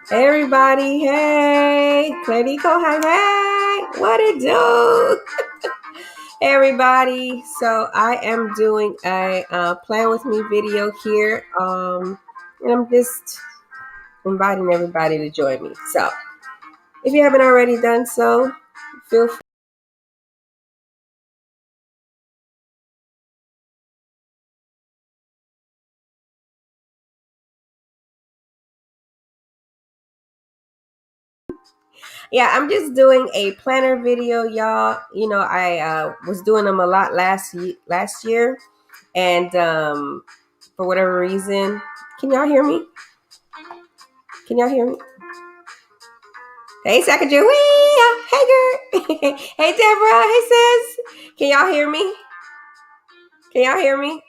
Hey everybody, hey, Clarico, hey, what it do? Hey everybody, so I am doing a plan with me video here, and I'm just inviting everybody to join me. So if you haven't already done so, feel free. Yeah, I'm just doing a planner video, y'all. You know, I was doing them a lot last year, and for whatever reason, can y'all hear me? Can y'all hear me? Hey, Sacagawea. Hey, girl. Hey, Deborah. Hey, sis. Can y'all hear me? Can y'all hear me?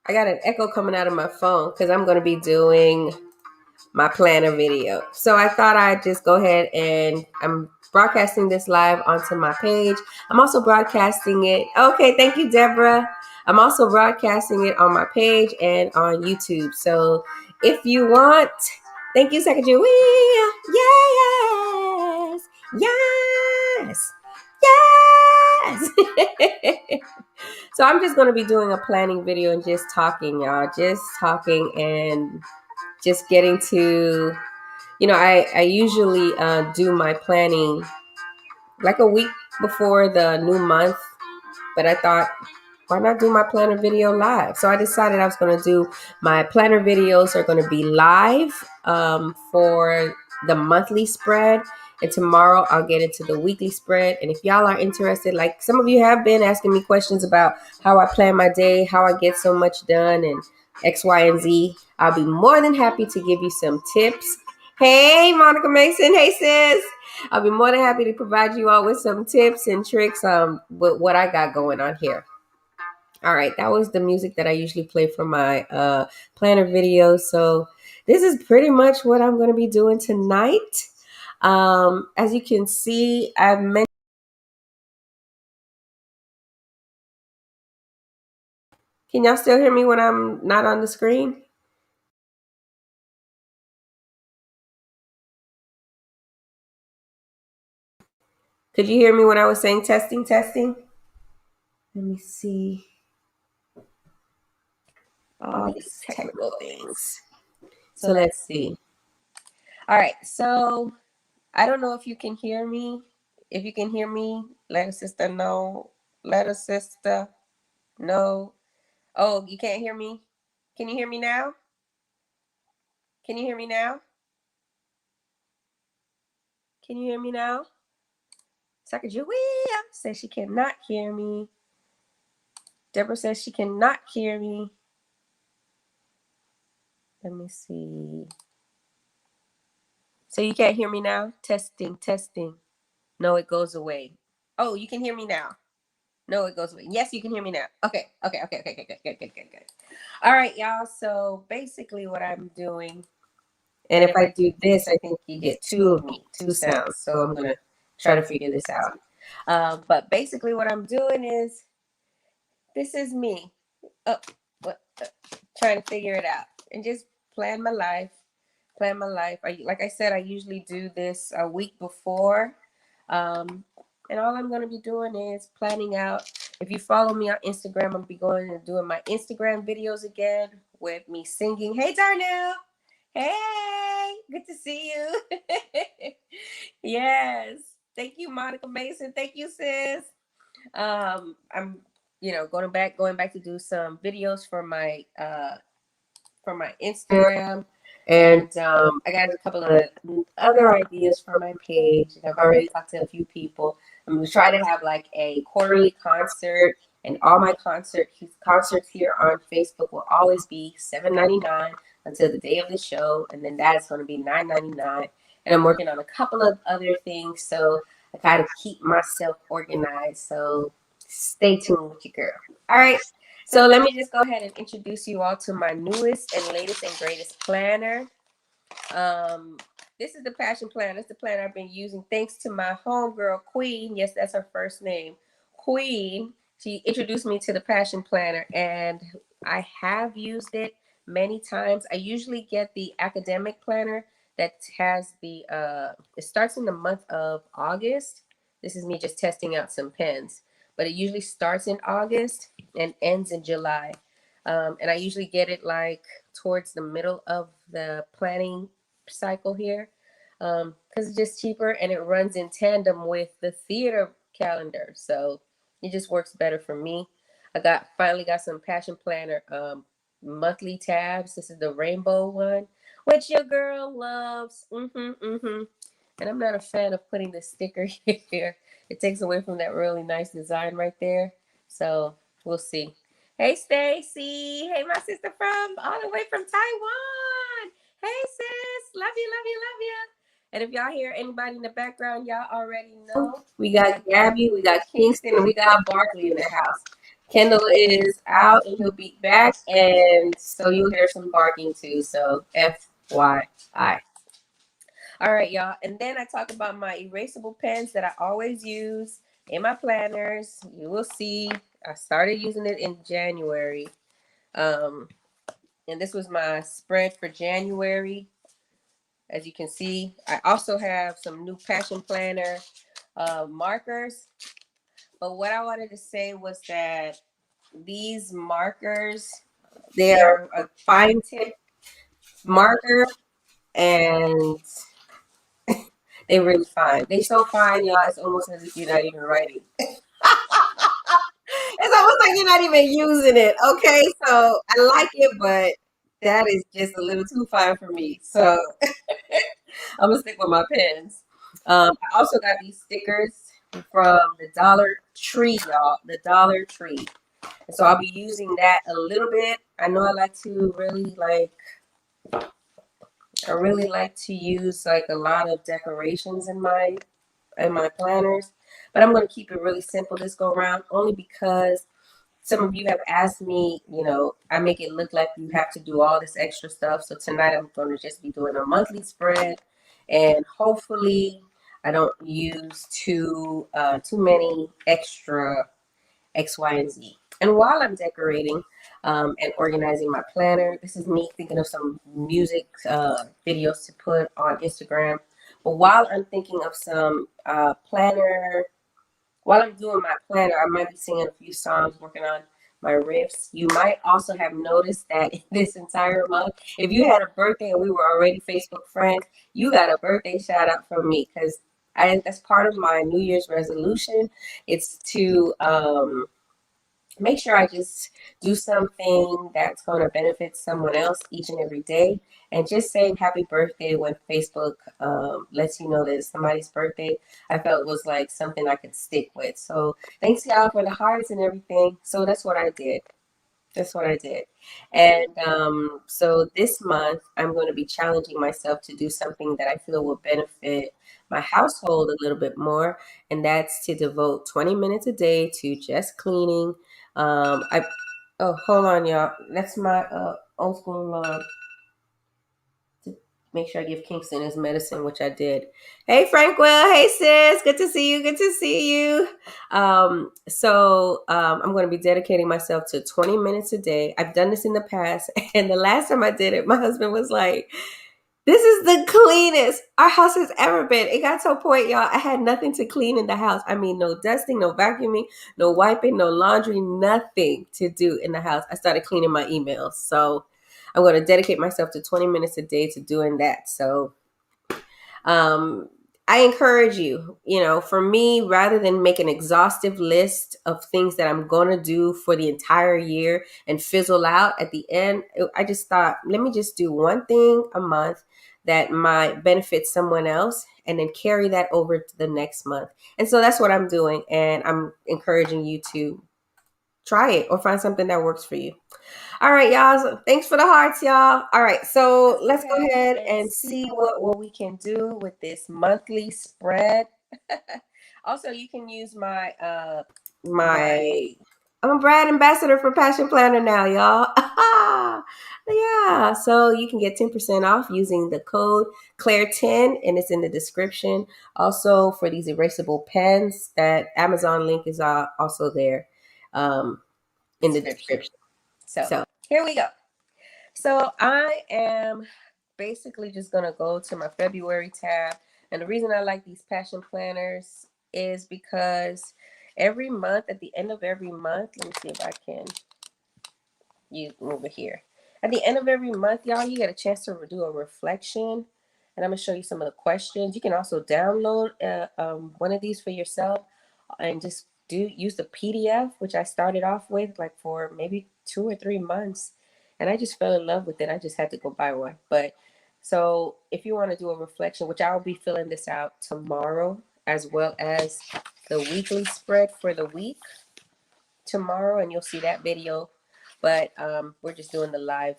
I got an echo coming out of my phone because I'm going to be doing my planner video. So I thought I'd just go ahead and I'm broadcasting this live onto my page. I'm also broadcasting it. Okay, thank you, Deborah. I'm also broadcasting it on my page and on YouTube. So if you want, thank you, Secretary. Yes, yes, yes. So I'm just going to be doing a planning video and just talking, y'all. Just talking and just getting to, I usually do my planning like a week before the new month, but I thought, why not do my planner video live? So I decided I was going to do my planner videos are going to be live for the monthly spread. And tomorrow I'll get into the weekly spread. And if y'all are interested, like some of you have been asking me questions about how I plan my day, how I get so much done, and X, Y, and Z, I'll be more than happy to give you some tips. Hey, Monica Mason. Hey, sis. I'll be more than happy to provide you all with some tips and tricks with what I got going on here. All right, that was the music that I usually play for my planner videos. So this is pretty much what I'm going to be doing tonight. As you can see, I've mentioned. Can y'all still hear me when I'm not on the screen? Could you hear me when I was saying testing, testing? Let me see. All these technical things. So let's see. All right, so I don't know if you can hear me. If you can hear me, let a sister know. Let a sister know. Oh, you can't hear me? Can you hear me now? Can you hear me now? Can you hear me now? Sacagawea says she cannot hear me. Deborah says she cannot hear me. Let me see. So you can't hear me now? Testing, testing. No, it goes away. Oh, you can hear me now. No, it goes away. Yes, you can hear me now. Okay, okay, okay, okay, good. All right, y'all. So basically what I'm doing, and if I do this, I think you get two of me, two sounds. So I'm going to try to figure this out. But basically what I'm doing is, this is me. Oh, what? Trying to figure it out and just plan my life. Plan my life. Like I said, I usually do this a week before. Um, and all I'm going to be doing is planning out. If you follow me on Instagram, I'll be going and doing my Instagram videos again with me singing. Hey, Darnell. Hey, good to see you. Yes. Thank you, Monica Mason. Thank you, sis. I'm, going back to do some videos for my Instagram, and I got a couple of other ideas for my page, and I've already talked to a few people. I'm gonna try to have like a quarterly concert, and all my concerts here on Facebook will always be $7.99 until the day of the show, and then that is going to be $9.99. And I'm working on a couple of other things, so I gotta keep myself organized. So stay tuned with your girl. All right. So let me just go ahead and introduce you all to my newest and latest and greatest planner. Um, this is the Passion Planner. It's the planner I've been using thanks to my homegirl, Queen. Yes, that's her first name, Queen. She introduced me to the Passion Planner, and I have used it many times. I usually get the academic planner that has the it starts in the month of August. This is me just testing out some pens, but it usually starts in August and ends in July. And I usually get it like towards the middle of the planning cycle here, because it's just cheaper and it runs in tandem with the theater calendar. So it just works better for me. I finally got some Passion Planner monthly tabs. This is the rainbow one, which your girl loves. And I'm not a fan of putting the sticker here. It takes away from that really nice design right there. So we'll see. Hey Stacy. Hey my sister from all the way from Taiwan. Hey sis. Love you, love you, love you. And if y'all hear anybody in the background, y'all already know. We got Gabby, we got Kingston, and we got Barkley in the house. Kendall is out and he'll be back, and so you'll hear some barking too. So FYI. All right, y'all. And then I talk about my erasable pens that I always use in my planners. You will see I started using it in January. Um, and this was my spread for January. As you can see, I also have some new Passion Planner markers. But what I wanted to say was that these markers, they are a fine tip marker, and they're really fine. They're so fine, y'all. It's almost as if you're not even writing. It's almost like you're not even using it. Okay, so I like it, but that is just a little too fine for me. So I'm gonna stick with my pens. I also got these stickers from the Dollar Tree, y'all. The Dollar Tree. And so I'll be using that a little bit. I know I really like to use like a lot of decorations in my planners, but I'm going to keep it really simple this go around only because some of you have asked me, I make it look like you have to do all this extra stuff. So tonight I'm going to just be doing a monthly spread, and hopefully I don't use too many extra X, Y, and Z. And while I'm decorating and organizing my planner, this is me thinking of some music videos to put on Instagram. But while I'm thinking of some while I'm doing my planner, I might be singing a few songs, working on my riffs. You might also have noticed that in this entire month, if you had a birthday and we were already Facebook friends, you got a birthday shout out from me because that's part of my New Year's resolution. It's to make sure I just do something that's going to benefit someone else each and every day. And just saying happy birthday when Facebook lets you know that it's somebody's birthday, I felt was like something I could stick with. So thanks y'all for the hearts and everything. So that's what I did. That's what I did. And so this month, I'm going to be challenging myself to do something that I feel will benefit my household a little bit more. And that's to devote 20 minutes a day to just cleaning. I Oh, hold on, y'all. That's my old school alarm to make sure I give Kingston his medicine, which I did. Hey, Frankwell. Hey, sis. Good to see you. Good to see you. I'm going to be dedicating myself to 20 minutes a day. I've done this in the past. And the last time I did it, my husband was like, this is the cleanest our house has ever been. It got to a point, y'all, I had nothing to clean in the house. I mean, no dusting, no vacuuming, no wiping, no laundry, nothing to do in the house. I started cleaning my emails. So I'm going to dedicate myself to 20 minutes a day to doing that. So um, I encourage you, for me, rather than make an exhaustive list of things that I'm going to do for the entire year and fizzle out at the end, I just thought, let me just do one thing a month that might benefit someone else and then carry that over to the next month. And so that's what I'm doing. And I'm encouraging you to try it or find something that works for you. All right, y'all. So thanks for the hearts, y'all. All right, so let's go ahead and see what we can do with this monthly spread. Also, you can use my I'm a brand ambassador for Passion Planner now, y'all. Yeah, so you can get 10% off using the code Claire10, and it's in the description. Also, for these erasable pens, that Amazon link is also there in the description. So here we go. So I am basically just going to go to my February tab. And the reason I like these passion planners is because every month, at the end of every month, let me see if I can use over here. At the end of every month, y'all, you get a chance to do a reflection. And I'm going to show you some of the questions. You can also download one of these for yourself and just use the PDF, which I started off with like for maybe 2 or 3 months. And I just fell in love with it. I just had to go buy one. But so if you want to do a reflection, which I'll be filling this out tomorrow, as well as the weekly spread for the week tomorrow, and you'll see that video. But we're just doing the live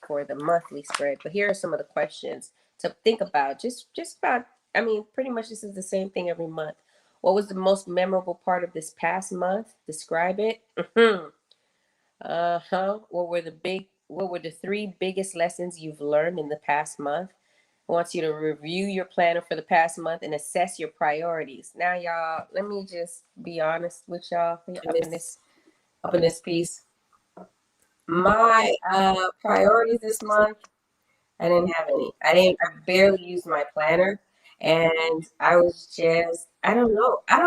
for the monthly spread. But here are some of the questions to think about. Just about, I mean, pretty much this is the same thing every month. What was the most memorable part of this past month? Describe it. What were the 3 biggest lessons you've learned in the past month? I want you to review your planner for the past month and assess your priorities. Now, y'all, let me just be honest with y'all up in this piece. My priorities this month, I didn't have any. I barely used my planner, and I was just, I don't know. I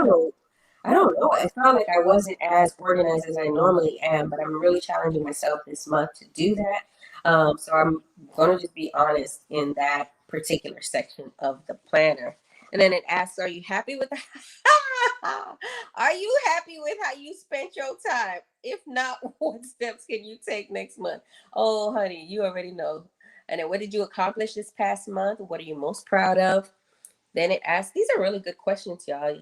felt like I wasn't as organized as I normally am, but I'm really challenging myself this month to do that. So I'm going to just be honest in that particular section of the planner. And then it asks, are you happy with the Are you happy with how you spent your time? If not, what steps can you take next month? Oh, honey, you already know. And then what did you accomplish this past month? What are you most proud of? Then it asks, these are really good questions, y'all.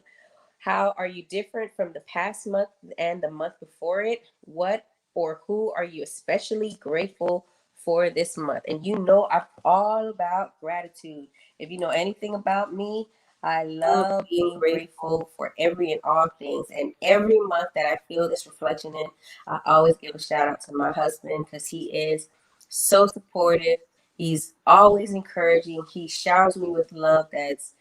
How are you different from the past month and the month before it? What or who are you especially grateful for this month? And you know, I'm all about gratitude. If you know anything about me, I love being grateful for every and all things. And every month that I feel this reflection in, I always give a shout out to my husband because he is so supportive. He's always encouraging. He showers me with love that's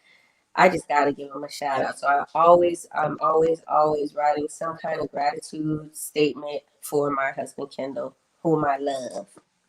I just gotta give him a shout out. So I'm always writing some kind of gratitude statement for my husband Kendall, whom I love.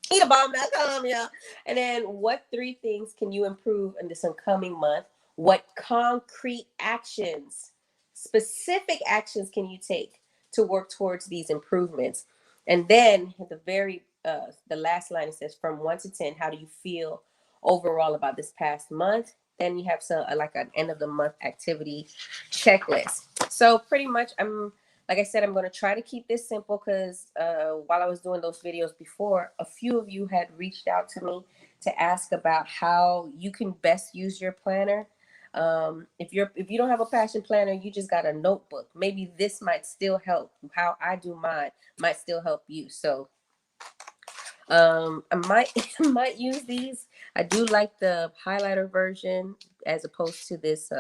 He the bomb.com, yeah. And then what 3 things can you improve in this upcoming month? What concrete actions, specific actions can you take to work towards these improvements? And then the last line, it says from 1 to 10, how do you feel overall about this past month? Then you have some like an end of the month activity checklist. So pretty much like I said, I'm going to try to keep this simple because while I was doing those videos before, a few of you had reached out to me to ask about how you can best use your planner. If you don't have a passion planner, you just got a notebook. Maybe this might still help. How I do mine might still help you. So I might might use these. I do like the highlighter version as opposed to this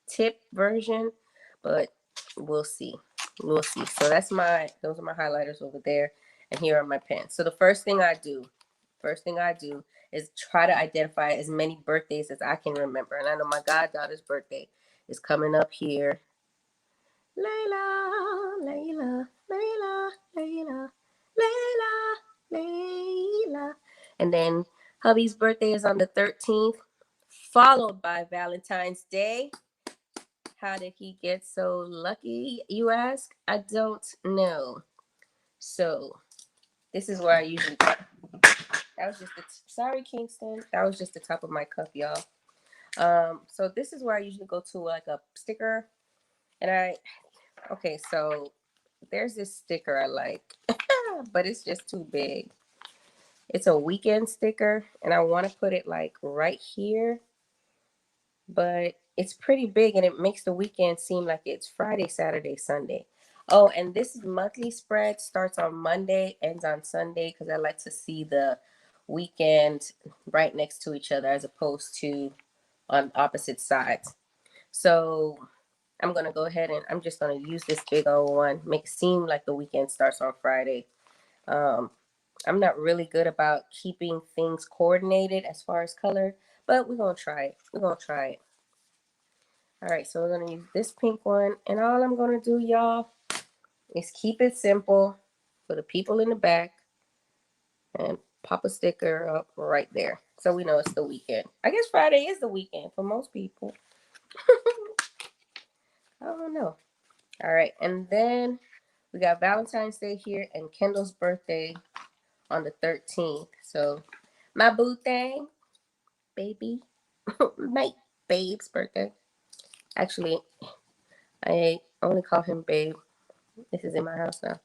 tip version, but we'll see. We'll see. So those are my highlighters over there, and here are my pens. So the first thing I do is try to identify as many birthdays as I can remember. And I know my goddaughter's birthday is coming up here. Layla, Layla, Layla, Layla, Layla, Layla. And then hubby's birthday is on the 13th, followed by Valentine's Day. How did he get so lucky, you ask? I don't know. So this is where I usually that was just sorry, Kingston. That was just the top of my cup, y'all. So this is where I usually go to like a sticker. And okay, so there's this sticker I like, but it's just too big. It's a weekend sticker, and I want to put it like right here, but it's pretty big and it makes the weekend seem like it's Friday, Saturday, Sunday. Oh, and this monthly spread starts on Monday, ends on Sunday, because I like to see the weekend right next to each other as opposed to on opposite sides. So I'm going to go ahead and I'm just going to use this big old one, make it seem like the weekend starts on Friday. I'm not really good about keeping things coordinated as far as color, but we're going to try it. We're going to try it. All right, so we're going to use this pink one. And all I'm going to do, y'all, is keep it simple for the people in the back. And pop a sticker up right there so we know it's the weekend. I guess Friday is the weekend for most people. I don't know. All right, and then we got Valentine's Day here and Kendall's birthday on the 13th. So my boo thing, baby, my babe's birthday. Actually, I only call him babe. This is in my house now.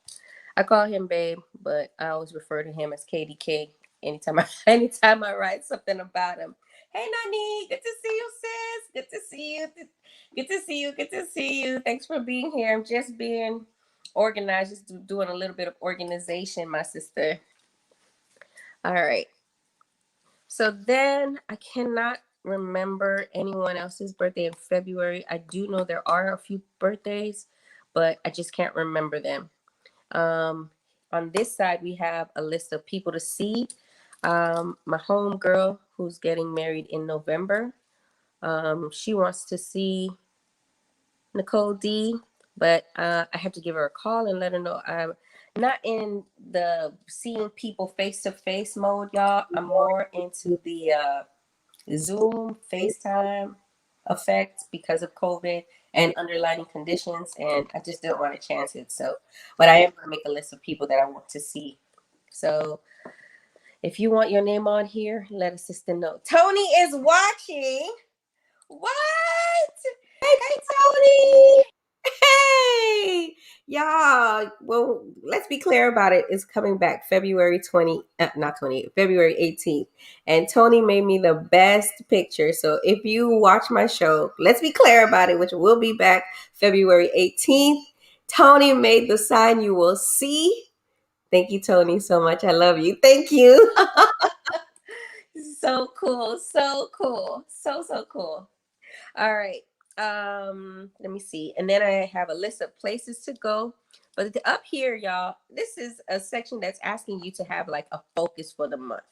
I call him babe, but I always refer to him as KDK anytime anytime I write something about him. Hey Nani, good to see you, sis. Good to see you. Good to see you. Good to see you. Thanks for being here. I'm just being organized, just doing a little bit of organization, my sister. All right. So then I cannot remember anyone else's birthday in February. I do know there are a few birthdays, but I just can't remember them. On this side, we have a list of people to see. My home girl who's getting married in November. She wants to see Nicole D, but I have to give her a call and let her know I'm not in the seeing people face to face mode, y'all. I'm more into the Zoom, FaceTime effect because of COVID and underlying conditions, and I just didn't want to chance it. So, but I am going to make a list of people that I want to see. So, if you want your name on here, let a sister know. Tony is watching. What? Hey, Tony. Hey, y'all. Well, let's be clear about it. It's coming back February 20, not 20, February 18th. And Tony made me the best picture. So if you watch my show, let's be clear about it, which will be back February 18th. Tony made the sign you will see. Thank you, Tony, so much. I love you. Thank you. So cool. So cool. So cool. All right. Let me see. And then I have a list of places to go. But up here, y'all, this is a section that's asking you to have like a focus for the month.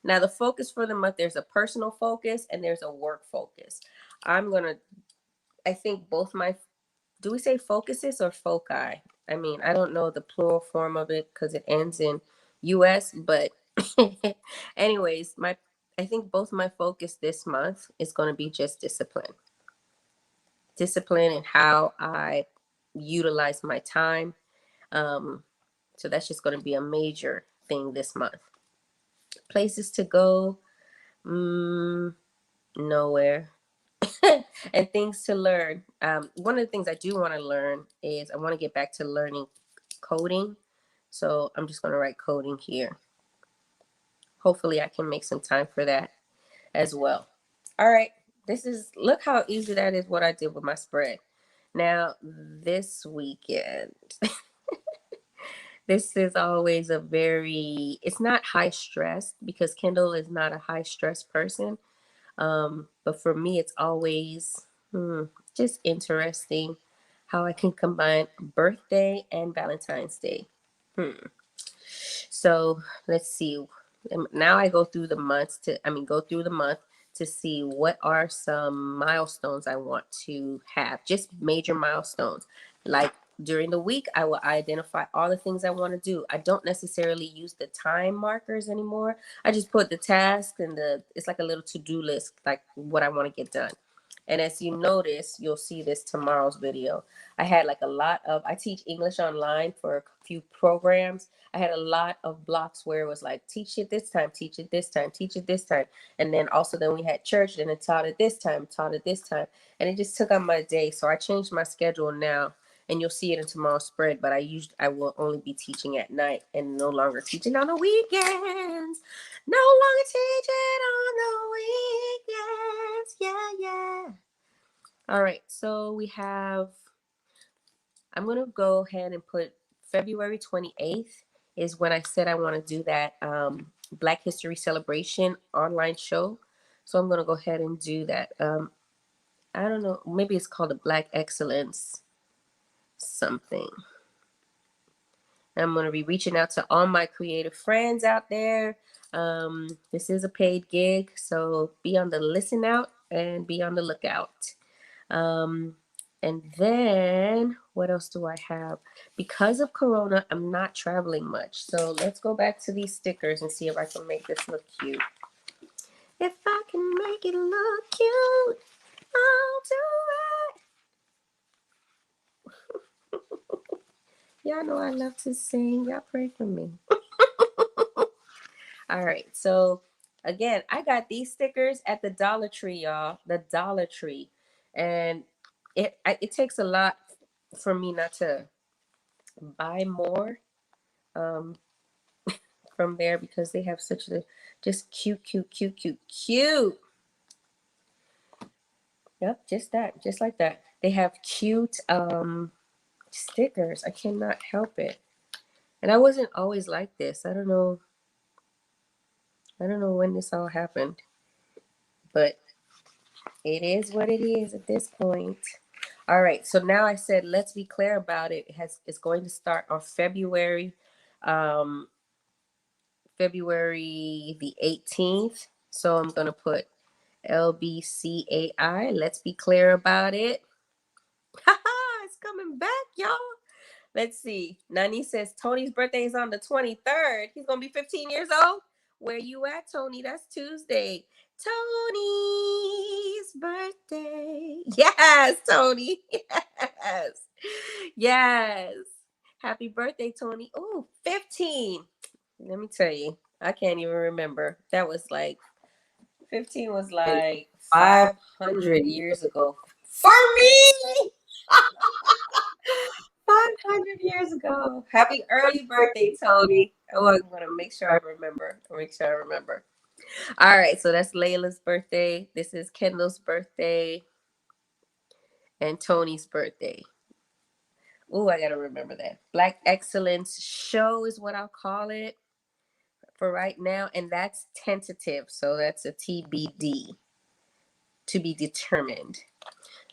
Now, the focus for the month, there's a personal focus and there's a work focus. I think both my, do we say focuses or foci? I mean, I don't know the plural form of it because it ends in US, but anyways, I think both my focus this month is going to be just discipline and how I utilize my time. So that's just going to be a major thing this month. Places to go, nowhere. And things to learn. One of the things I do want to learn is I want to get back to learning coding. So I'm just going to write coding here. Hopefully I can make some time for that as well. All right. Look how easy that is what I did with my spread. Now, this weekend, this is always it's not high stress because Kendall is not a high stress person. But for me, it's always just interesting how I can combine birthday and Valentine's Day. So let's see. Now I go through the month to see what are some milestones I want to have, just major milestones. Like during the week, I will identify all the things I want to do. I don't necessarily use the time markers anymore. I just put the task and it's like a little to-do list, like what I want to get done. And as you notice, you'll see this tomorrow's video. I had like I teach English online for a few programs. I had a lot of blocks where it was like, teach it this time, teach it this time, teach it this time. And then we had church, and it taught it this time, taught it this time. And it just took on my day. So I changed my schedule now, and you'll see it in tomorrow's spread. But I will only be teaching at night and no longer teaching on the weekends. No longer teaching on the weekends. Yeah. All right. So I'm going to go ahead and put February 28th is when I said I want to do that Black History Celebration online show. So I'm going to go ahead and do that. I don't know. Maybe it's called a Black Excellence something. I'm going to be reaching out to all my creative friends out there. This is a paid gig, so be on the listen out and be on the lookout. And then what else do I have? Because of Corona, I'm not traveling much. So let's go back to these stickers and see if I can make this look cute. If I can make it look cute, I'll do it. Y'all know I love to sing. Y'all pray for me. All right. So again, I got these stickers at the Dollar Tree, y'all. The Dollar Tree. And it takes a lot for me not to buy more from there because they have such a just cute, cute, cute, cute, cute. Yep, just that, just like that. They have cute stickers. I cannot help it. And I wasn't always like this. I don't know when this all happened. But it is what it is at this point. All right, so now I said let's be clear about it. It's going to start on February February the 18th. So I'm going to put LBCAI. Let's be clear about it. It's coming back, y'all. Let's see. Nani says Tony's birthday is on the 23rd. He's going to be 15 years old. Where you at, Tony? That's Tuesday. Tony's birthday. Yes, Tony. Yes. Yes. Happy birthday, Tony. Oh, 15. Let me tell you, I can't even remember. That was like 15 was like 500 years ago. For me! 500 years ago. Happy early birthday, Tony. Oh, I'm going to make sure I remember. All right, so that's Layla's birthday. This is Kendall's birthday and Tony's birthday. Oh, I got to remember that. Black Excellence Show is what I'll call it for right now, and that's tentative, so that's a TBD, to be determined.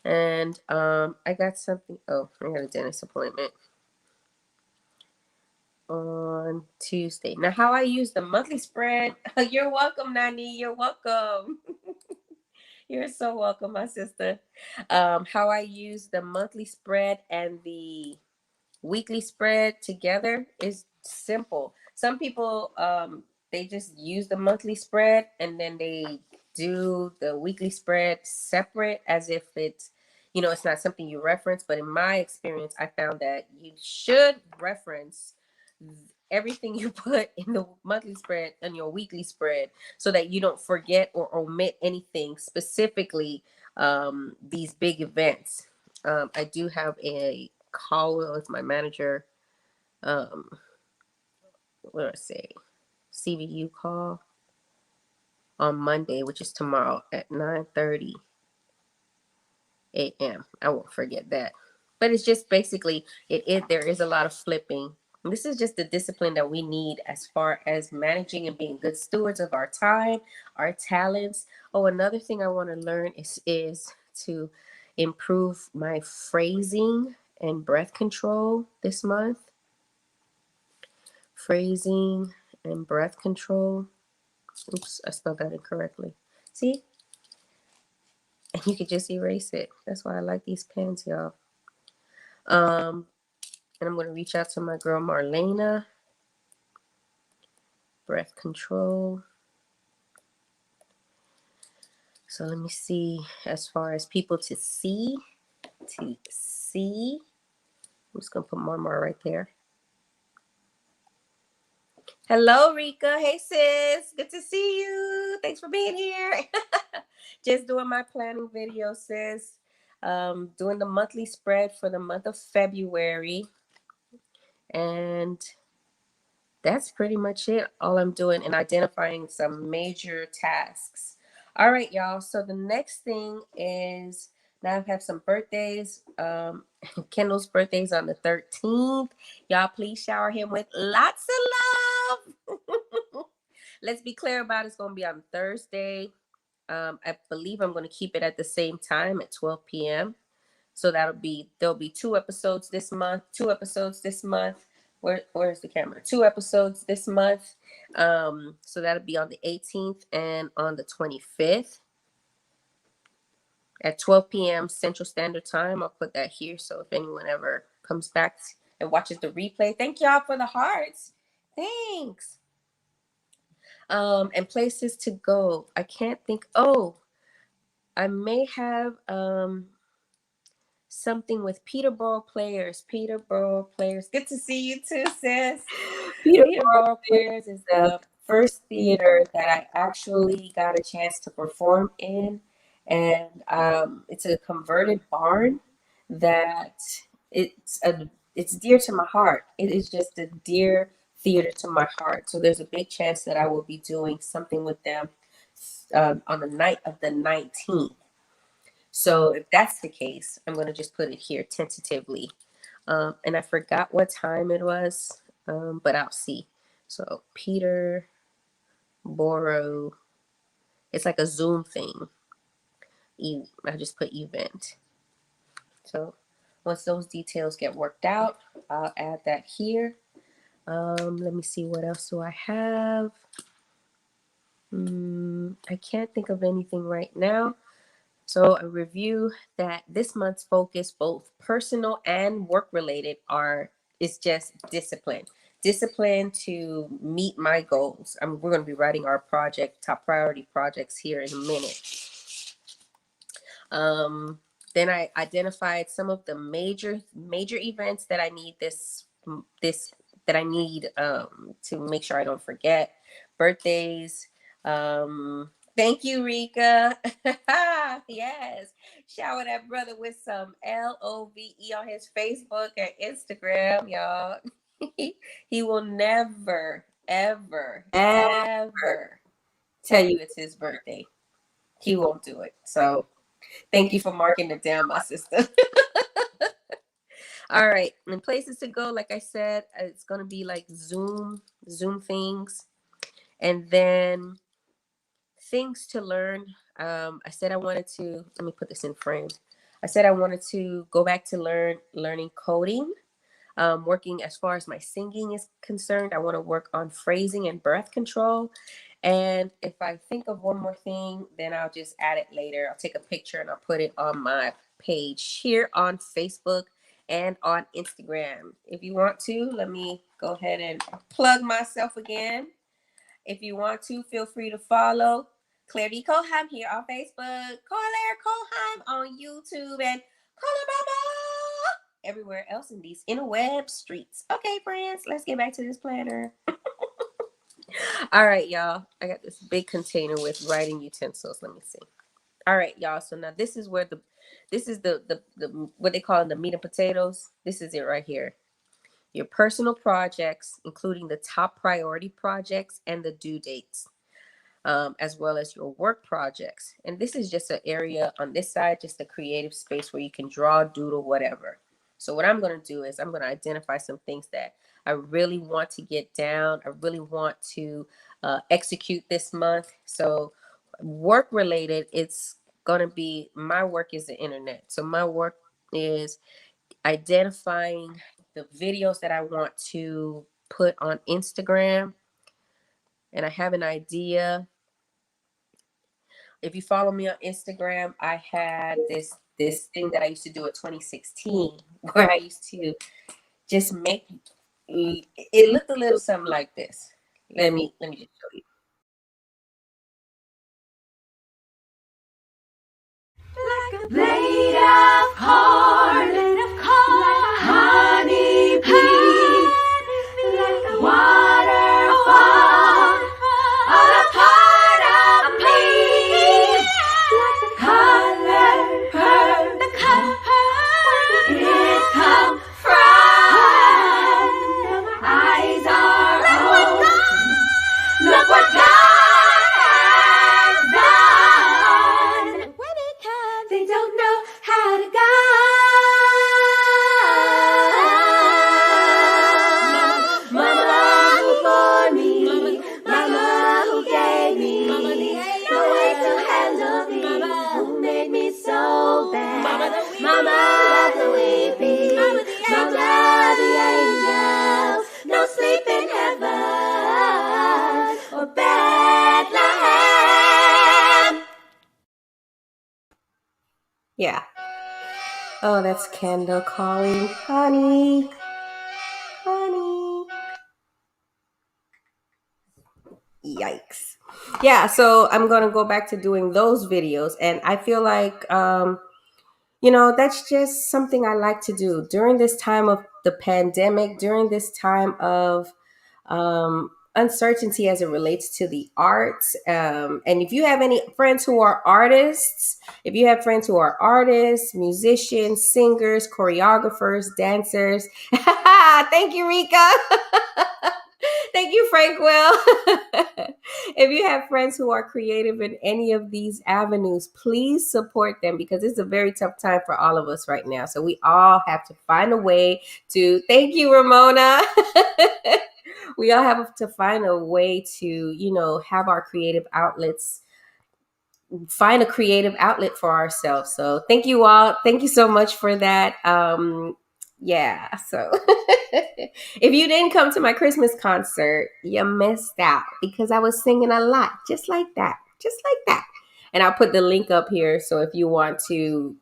And I got something. Oh, I got a dentist appointment on Tuesday. Now, how I use the monthly spread? You're welcome, Nani. You're welcome. You're so welcome, my sister. How I use the monthly spread and the weekly spread together is simple. Some people they just use the monthly spread and then they do the weekly spread separate as if it's it's not something you reference, but in my experience I found that you should reference everything you put in the monthly spread and your weekly spread so that you don't forget or omit anything, specifically these big events. I do have a call with my manager. What do I say? CVU call on Monday, which is tomorrow at 9:30 a.m. I won't forget that. But it's just basically there is a lot of flipping. And this is just the discipline that we need as far as managing and being good stewards of our time, our talents. Oh, another thing I want to learn is to improve my phrasing and breath control this month. Phrasing and breath control. Oops, I spelled that incorrectly. See? And you could just erase it. That's why I like these pens, y'all. And I'm going to reach out to my girl Marlena. Breath control. So let me see, as far as people to see. I'm just going to put more right there. Hello, Rika. Hey, sis. Good to see you. Thanks for being here. Just doing my planning video, sis. Doing the monthly spread for the month of February. And that's pretty much it. All I'm doing and identifying some major tasks. All right, y'all. So the next thing is now I have some birthdays. Kendall's birthday is on the 13th. Y'all, please shower him with lots of love. Let's be clear about it's going to be on Thursday. I believe I'm going to keep it at the same time at 12 p.m. So there'll be 2 episodes this month. Where's the camera? 2 episodes this month. So that'll be on the 18th and on the 25th. at 12 p.m. Central Standard Time. I'll put that here. So if anyone ever comes back and watches the replay, thank y'all for the hearts. Thanks. And places to go. I can't think. Oh, I may have something with Peterborough Players. Peterborough Players. Good to see you too, sis. Peterborough Players is the first theater that I actually got a chance to perform in, and it's a converted barn that it's dear to my heart. It is just a dear theater to my heart. So there's a big chance that I will be doing something with them on the night of the 19th. So if that's the case, I'm going to just put it here tentatively. And I forgot what time it was, but I'll see. So Peter Borough, it's like a Zoom thing. I just put event. So once those details get worked out, I'll add that here. Let me see, what else do I have? I can't think of anything right now. So a review that this month's focus, both personal and work related, is just discipline. Discipline to meet my goals. We're going to be writing our top priority projects here in a minute. Then I identified some of the major events that I need to make sure I don't forget. Birthdays. Thank you, Rika. Yes. Shower that brother with some LOVE on his Facebook and Instagram, y'all. He will never, ever, ever tell you it's his birthday. He won't do it. So thank you for marking it down, my sister. All right. And places to go, like I said, it's going to be like Zoom things. And then things to learn. I said I wanted to, let me put this in frames. I said I wanted to go back to learning coding. Working as far as my singing is concerned, I want to work on phrasing and breath control. And if I think of one more thing, then I'll just add it later. I'll take a picture and I'll put it on my page here on Facebook and on Instagram. If you want to, let me go ahead and plug myself again. If you want to, feel free to follow Claire D. Coheim here on Facebook, Claire Coheim on YouTube, and Colabama everywhere else in these interweb streets. Okay, friends, let's get back to this planner. All right, y'all. I got this big container with writing utensils. Let me see. All right, y'all. So now this is where this is the what they call the meat and potatoes. This is it right here. Your personal projects, including the top priority projects and the due dates, as well as your work projects. And this is just an area on this side, just a creative space where you can draw, doodle, whatever. So what I'm going to do is I'm going to identify some things that I really want to get down. I really want to execute this month. So work related, it's going to be, my work is the internet. So my work is identifying the videos that I want to put on Instagram. And I have an idea. If you follow me on Instagram, I had this thing that I used to do in 2016 where I used to just make it looked a little something like this. Let me just show you. Like a blade of corn, honey bee, like a waterfall, all a part of me, like the color, where did it come from? My eyes are open, look what God has done. They don't know how to guide. Mama who bore me, Mama who gave me, no way to handle me, who made me so bad. Mama the weeping, Mama the angels, no sleep in heaven or Bethlehem. Yeah. Oh, that's Kendall calling. Honey. Honey. Yikes. Yeah, so I'm going to go back to doing those videos. And I feel like, that's just something I like to do during this time of the pandemic, during this time of uncertainty as it relates to the arts. And if you have any friends who are artists, if you have friends who are artists, musicians, singers, choreographers, dancers, thank you, Rika. Thank you, Frankwell. If you have friends who are creative in any of these avenues, please support them because it's a very tough time for all of us right now. So we all have to find a way to, thank you, Ramona. We all have to find a way to, have our creative outlets, find a creative outlet for ourselves. So thank you all. Thank you so much for that. Yeah. So if you didn't come to my Christmas concert, you missed out because I was singing a lot, just like that, just like that. And I'll put the link up here. So if you want to,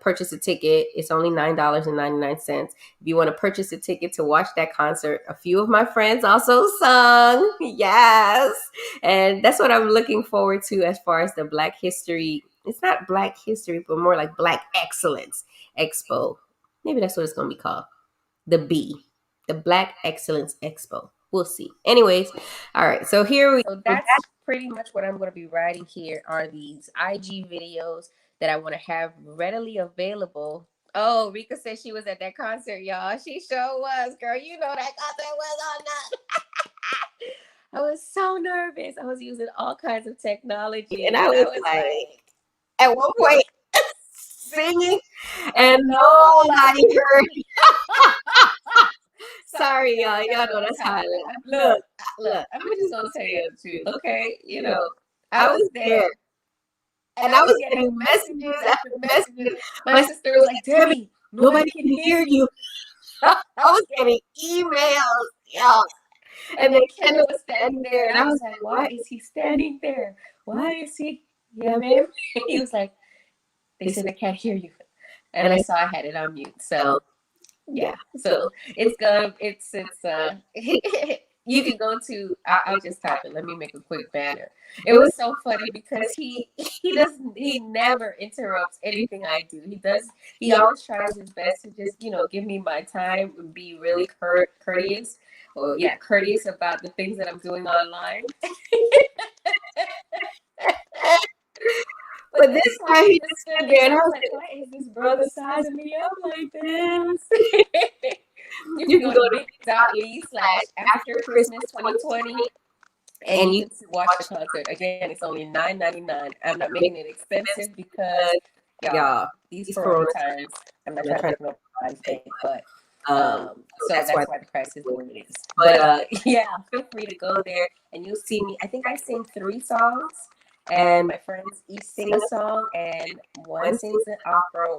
purchase a ticket, it's only $9.99. If you want to purchase a ticket to watch that concert, a few of my friends also sung. Yes. And that's what I'm looking forward to as far as the Black History. It's not Black History, but more like Black Excellence Expo. Maybe that's what it's going to be called. The B, the Black Excellence Expo. We'll see. Anyways, all right. So here we. So that's pretty much what I'm going to be writing here are these IG videos that I want to have readily available. Oh, Rika said she was at that concert, y'all. She sure was, girl. You know that concert was on that. I was so nervous. I was using all kinds of technology. And I was like, at one point, singing, and nobody heard me. Sorry, y'all. Y'all know that's how I laugh. Look, I'm just going to tell you the truth, okay? I was there. And I was getting messages after messages. My sister was like, Debbie, nobody can hear you. I was getting emails, y'all. And then Kendall was standing there, and I was like, why is he standing there? Why is he? Yeah, man. He was like, they said they can't hear you. And I saw I had it on mute. So, yeah. So you can go to, I'll just type it. Let me make a quick banner. It was so funny because he never interrupts anything I do. He always tries his best to just, give me my time and be really courteous. Or yeah, courteous about the things that I'm doing online. But this time he just stood there and I was like, why is this brother sizing me up like this? You can go to bit.ly/after Christmas 2020 and you can watch the concert. Again, it's only $9.99. I'm not making it expensive because y'all, these Corona times, I'm not trying to make nobody's day, but so that's why the price is what it is. But yeah, feel free to go there and you'll see me. I think I sing 3 songs. And my friends each sing a song, and one sings an opera,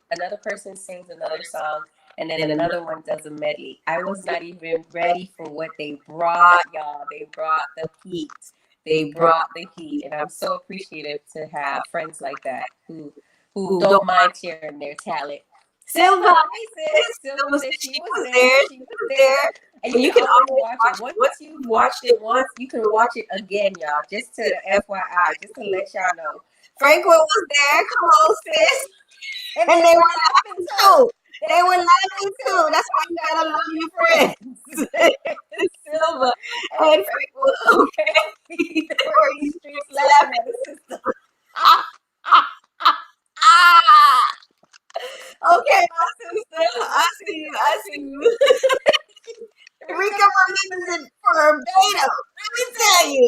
another person sings another song, and then another one does a medley. I was not even ready for what they brought, y'all. They brought the heat. They brought the heat, and I'm so appreciative to have friends like that who don't mind sharing their talent. Silva, Silva said she was there. She was there. And you can always watch it. Once you've watched it once, you can watch it again, y'all. Just to FYI, just to let y'all know. Franklin was there. Come on, sis. And they were laughing too. They were laughing too. That's why you gotta love your friends. Silva and Franklin. Okay. They were in these streets laughing at the system. Okay, my sister. I see you. I see you. Rika was in verbatim. Let me tell you.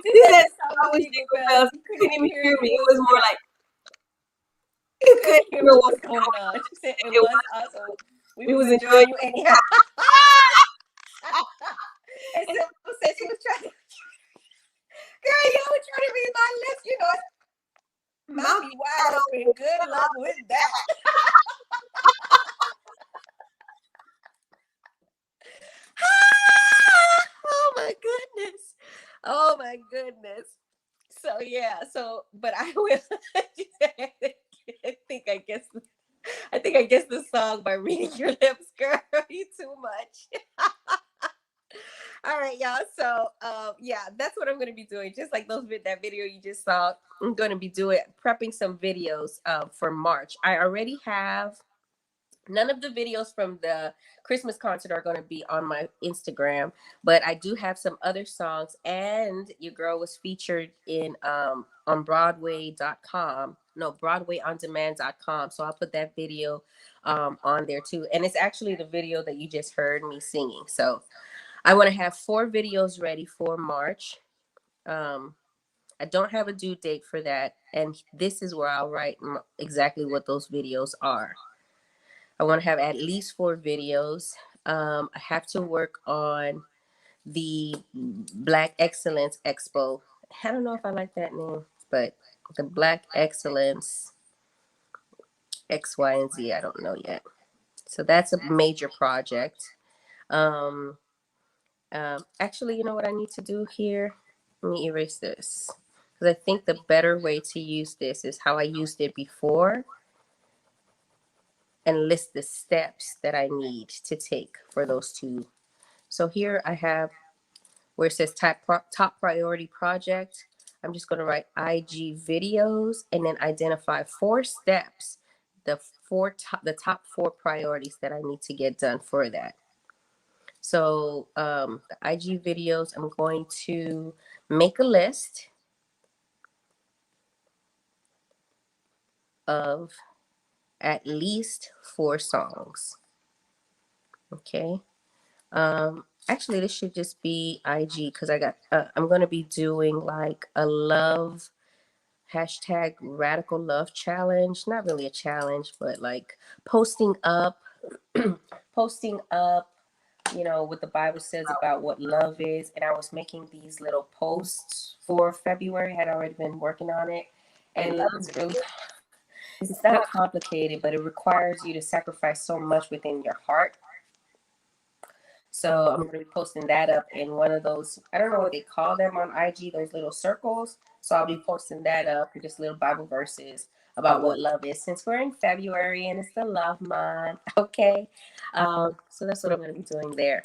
She said I was jingle bells. You couldn't even hear me. It was more like you couldn't hear what was going on. She said it was awesome. We was enjoying you anyhow. And so said she was trying to girl, you were trying to read my lips, mouth be wide open. Good luck with that. Oh my goodness. Oh my goodness. So yeah, but I will I think I guessed the song by reading your lips, girl. You too much. All right, y'all. So, yeah, that's what I'm going to be doing. Just like that video you just saw, I'm going to be prepping some videos for March. I already have. None of the videos from the Christmas concert are going to be on my Instagram, but I do have some other songs, and your girl was featured in on Broadway.com. No, BroadwayOnDemand.com. So I'll put that video on there too. And it's actually the video that you just heard me singing. So I want to have 4 videos ready for March. I don't have a due date for that, and this is where I'll write exactly what those videos are. I want to have at least 4 videos. I have to work on the Black Excellence Expo. I don't know if I like that name, but the Black Excellence X, Y, and Z. I don't know yet. So that's a major project. Um, Actually, you know what I need to do here? Let me erase this. Because I think the better way to use this is how I used it before, and list the steps that I need to take for those 2. So here I have where it says top priority project. I'm just going to write IG videos and then identify 4 steps, the top 4 priorities that I need to get done for that. So the IG videos, I'm going to make a list of at least 4 songs. Okay. Actually, this should just be IG because I'm going to be doing like a love hashtag radical love challenge. Not really a challenge, but like posting up, posting up, what the Bible says about what love is. And I was making these little posts for February, had already been working on it. And love is really, it's not complicated, but it requires you to sacrifice so much within your heart. So I'm going to be posting that up in one of those, I don't know what they call them on IG, those little circles. So I'll be posting that up, just little Bible verses about what love is, since we're in February and it's the love month. Okay. So that's what I'm going to be doing there.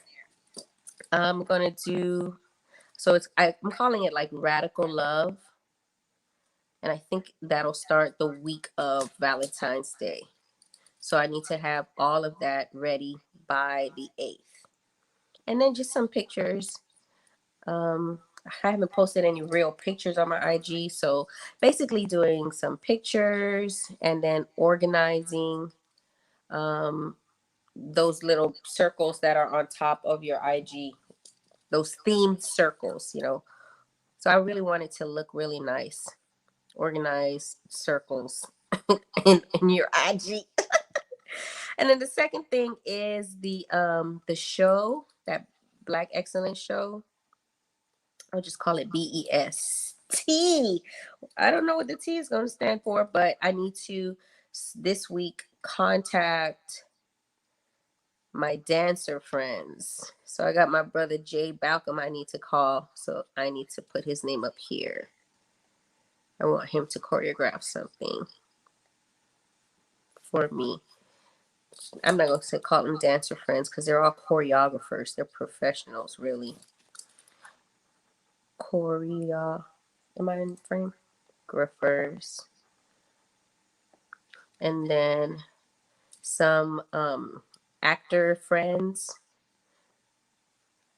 I'm going to do, I'm calling it like radical love. And I think that'll start the week of Valentine's Day. So I need to have all of that ready by the 8th. And then just some pictures. I haven't posted any real pictures on my IG. So basically doing some pictures and then organizing those little circles that are on top of your IG, those themed circles. So I really want it to look really nice. Organized circles in your IG. And then the second thing is the show, that Black Excellence show. I'll just call it BEST. I don't know what the T is going to stand for, but I need to this week contact my dancer friends. So I got my brother Jay Balcom I need to call. So I need to put his name up here. I want him to choreograph something for me. I'm not going to call them dancer friends because they're all choreographers. They're professionals, really. Am I in frame? Choreographers. And then some actor friends.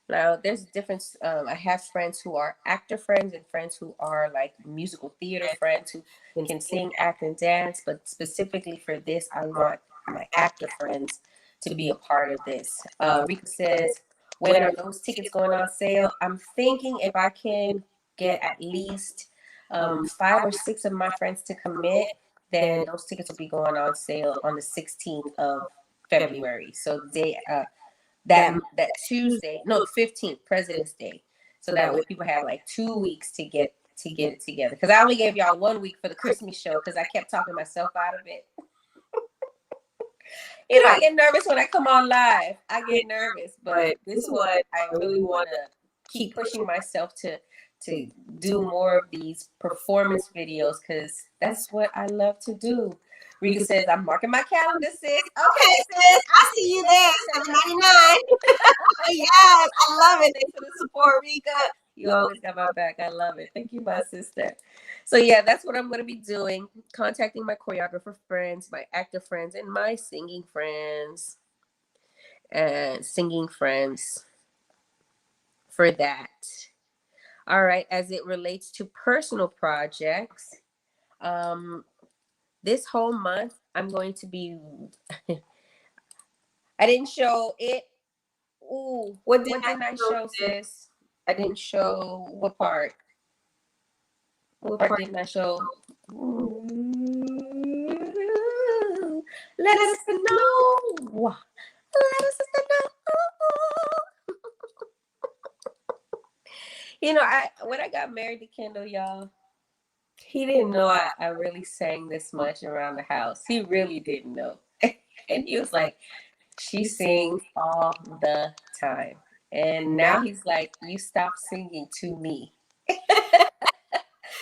Now, there's a difference. I have friends who are actor friends and friends who are like musical theater friends who can sing, act, and dance. But specifically for this, I want my actor friends to be a part of this. Rika says, when are those tickets going on sale? I'm thinking if I can get at least 5 or 6 of my friends to commit, then those tickets will be going on sale on the 16th of February. So that Tuesday, no, the 15th, President's Day. So that way people have like 2 weeks to get it together. Because I only gave y'all 1 week for the Christmas show because I kept talking myself out of it. I get nervous when I come on live. I get nervous, but this one I really want to keep pushing myself to do more of these performance videos because that's what I love to do. Rika says, I'm marking my calendar, sis. Okay, Okay, sis. sis, I see you there. 7.99. Yes, I love it. Thanks for the support, Rika. You always got my back. I love it. Thank you, my sister. So yeah, that's what I'm going to be doing. Contacting my choreographer friends, my actor friends, and my singing friends. And singing friends for that. All right, as it relates to personal projects, um, this whole month I'm going to be. I didn't show it. Ooh, What did what I didn't I show, show, sis? sis? I didn't show what part. What part didn't I show? Ooh, let Let us us know. know. Let us know. You know, I when I got married to Kendall, y'all, he didn't know I really sang this much around the house. He really didn't know. And he was like, she sings all the time. And now he's like, you stop singing to me.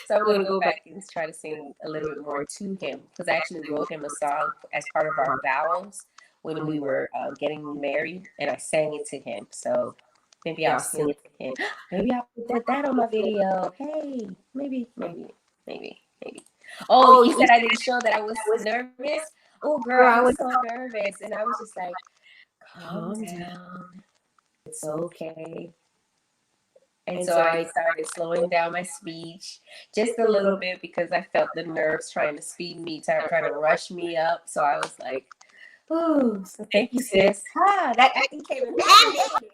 So I'm I'm going to gonna go go back. back and try to sing a little bit more to him because I actually wrote him a song as part of our vows when we were getting married, and I sang it to him. So maybe I'll Y'all sing sing. it to him. Maybe I'll put that on my video. Hey, maybe. Oh, Oh, you you said said I didn't show that I was I was, nervous. Oh, girl, girl, I I was was so nervous, and I was just like, calm calm down. down. It's okay. And And so so I I started slowing down my speech just just a a little little bit because I felt the nerves trying to speed me, trying to rush me up. So I was like, ooh, so thank you, sis. sis. Ah, that acting came in handy, didn't it?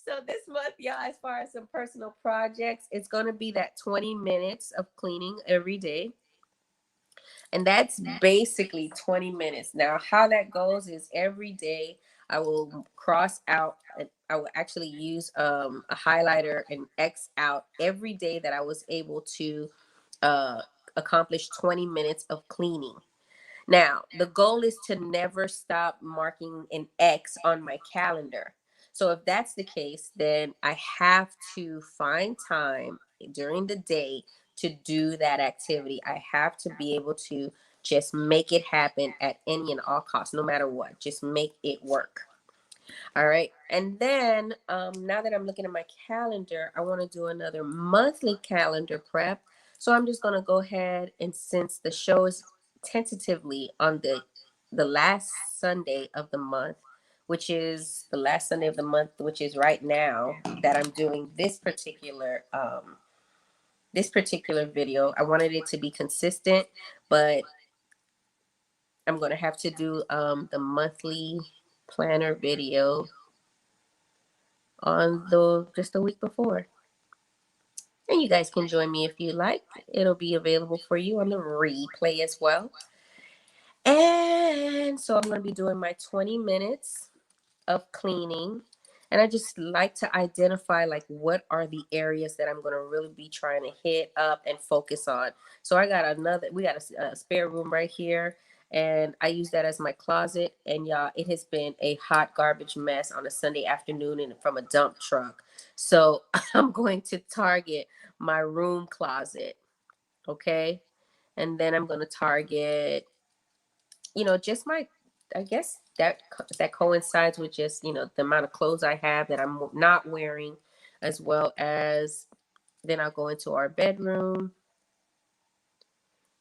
So this month, y'all, as far as some personal projects, it's going to be that 20 minutes of cleaning every day. And that's basically 20 minutes. Now, how that goes is every day I will cross out, I will actually use a highlighter and X out every day that I was able to uh, accomplish 20 minutes of cleaning. Now, the goal is to never stop marking an X on my calendar. So if that's the case, then I have to find time during the day to do that activity. I have to be able to just make it happen at any and all costs, no matter what. Just make it work. All right. And then now that I'm looking at my calendar, I want to do another monthly calendar prep. So I'm just going to go ahead, and since the show is tentatively on the last Sunday of the month, which is the last Sunday of the month, which is right now that I'm doing this particular video. I wanted it to be consistent, but I'm going to have to do the monthly planner video on the just a week before. And you guys can join me if you like. It'll be available for you on the replay as well. And so I'm going to be doing my 20 minutes of cleaning. And I just like to identify like what are the areas that I'm going to really be trying to hit up and focus on. So we got a spare room right here. And I use that as my closet. And y'all, it has been a hot garbage mess on a Sunday afternoon and from a dump truck. So I'm going to target my room closet. Okay. And then I'm going to target, just I guess that coincides with just, the amount of clothes I have that I'm not wearing, as well as then I'll go into our bedroom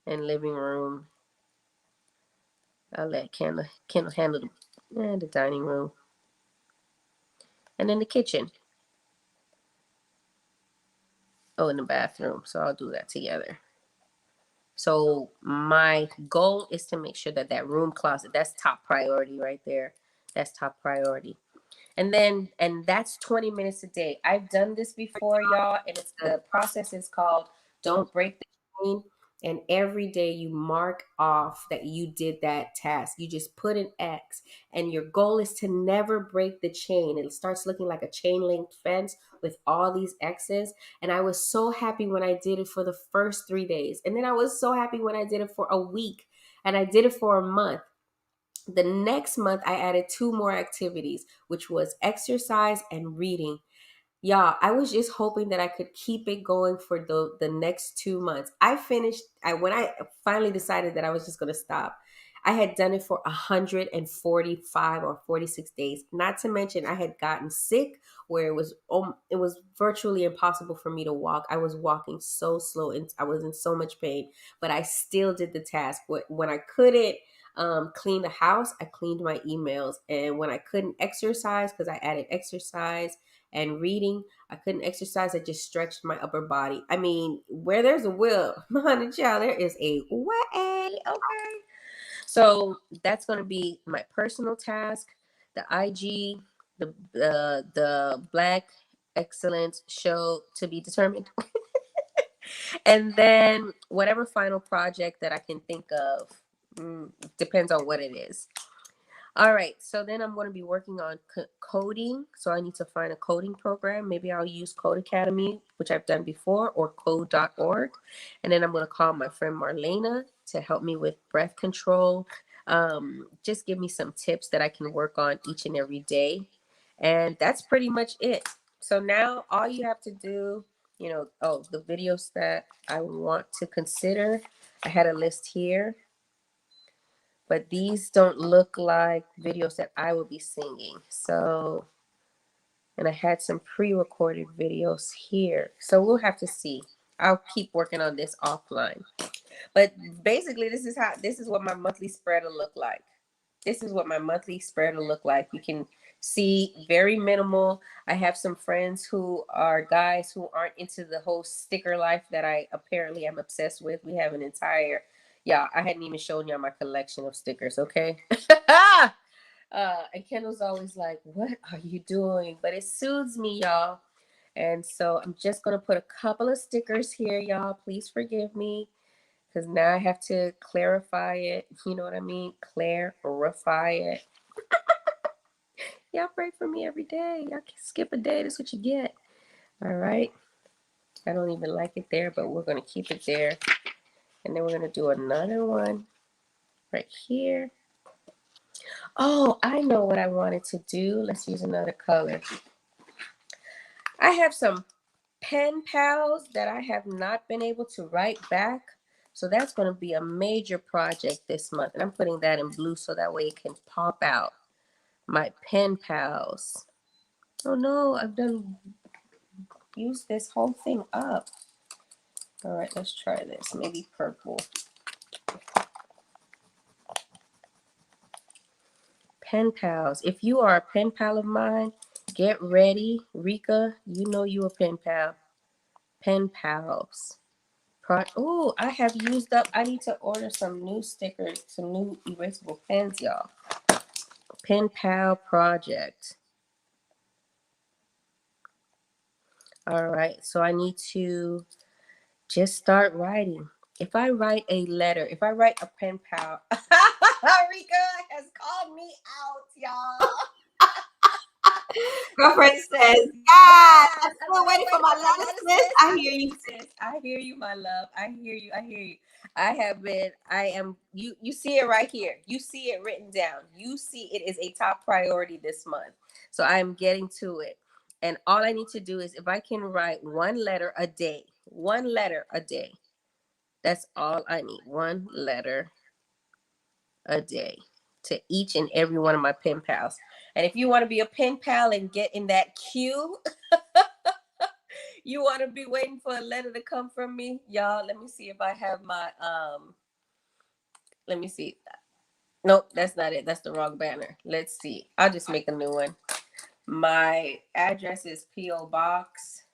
and living room. I'll let Kendall handle the dining room, and then the kitchen. Oh, in the bathroom. So I'll do that together. So my goal is to make sure that that room closet, that's top priority right there. That's top priority. And that's 20 minutes a day. I've done this before, y'all, and the process is called Don't Break the Chain. And every day you mark off that you did that task. You just put an X, and your goal is to never break the chain. It starts looking like a chain link fence with all these X's. And I was so happy when I did it for the first 3 days. And then I was so happy when I did it for a week, and I did it for a month. The next month, I added two more activities, which was exercise and reading. Yeah, I was just hoping that I could keep it going for the next 2 months. I finished. I When I finally decided that I was just going to stop, I had done it for 145 or 46 days. Not to mention, I had gotten sick where it was virtually impossible for me to walk. I was walking so slow and I was in so much pain, but I still did the task. When I couldn't clean the house, I cleaned my emails, and when I couldn't exercise, because I added exercise and reading, I couldn't exercise. I just stretched my upper body. I mean, where there's a will, my honey child, there is a way. Okay. So that's going to be my personal task. The IG, the Black Excellence Show to be determined. And then whatever final project that I can think of, depends on what it is. All right, so then I'm going to be working on coding. So I need to find a coding program. Maybe I'll use Code Academy, which I've done before, or code.org. And then I'm going to call my friend Marlena to help me with breath control. Just give me some tips that I can work on each and every day. And that's pretty much it. So now all you have to do, the videos that I want to consider, I had a list here, but these don't look like videos that I will be singing. So, and I had some pre-recorded videos here. So we'll have to see. I'll keep working on this offline. But basically, this is what my monthly spread will look like. This is what my monthly spread will look like. You can see very minimal. I have some friends who are guys who aren't into the whole sticker life that I apparently am obsessed with. We have an entire, yeah, I hadn't even shown y'all my collection of stickers, okay? And Kendall's always like, what are you doing? But it soothes me, y'all. And so I'm just going to put a couple of stickers here, y'all. Please forgive me, because now I have to clarify it. You know what I mean? Clarify it. Y'all pray for me every day. Y'all can skip a day. That's what you get. All right. I don't even like it there, but we're going to keep it there. And then we're going to do another one right here. Oh, I know what I wanted to do. Let's use another color. I have some pen pals that I have not been able to write back. So that's going to be a major project this month. And I'm putting that in blue so that way it can pop out. My pen pals. Oh no, I've used this whole thing up. All right, let's try this. Maybe purple. Pen pals. If you are a pen pal of mine, get ready. Rika, you know you a pen pal. Pen pals. Oh, I have used up. I need to order some new stickers, some new erasable pens, y'all. Pen pal project. All right, so I need to just start writing. If I write a letter, if I write a pen pal, Rika has called me out, y'all. Girlfriend says, yes, I'm still waiting for my letter, sis. I hear you, sis. I hear you, my love. I hear you. I hear you. You see it right here. You see it written down. You see it is a top priority this month. So I am getting to it. And all I need to do is if I can write one letter a day, that's all I need. One letter a day to each and every one of my pen pals. And if you want to be a pen pal and get in that queue, you want to be waiting for a letter to come from me, y'all. Let me see if I have my let me see. Nope, that's not it. That's the wrong banner. Let's see. I'll just make a new one. My address is P.O. Box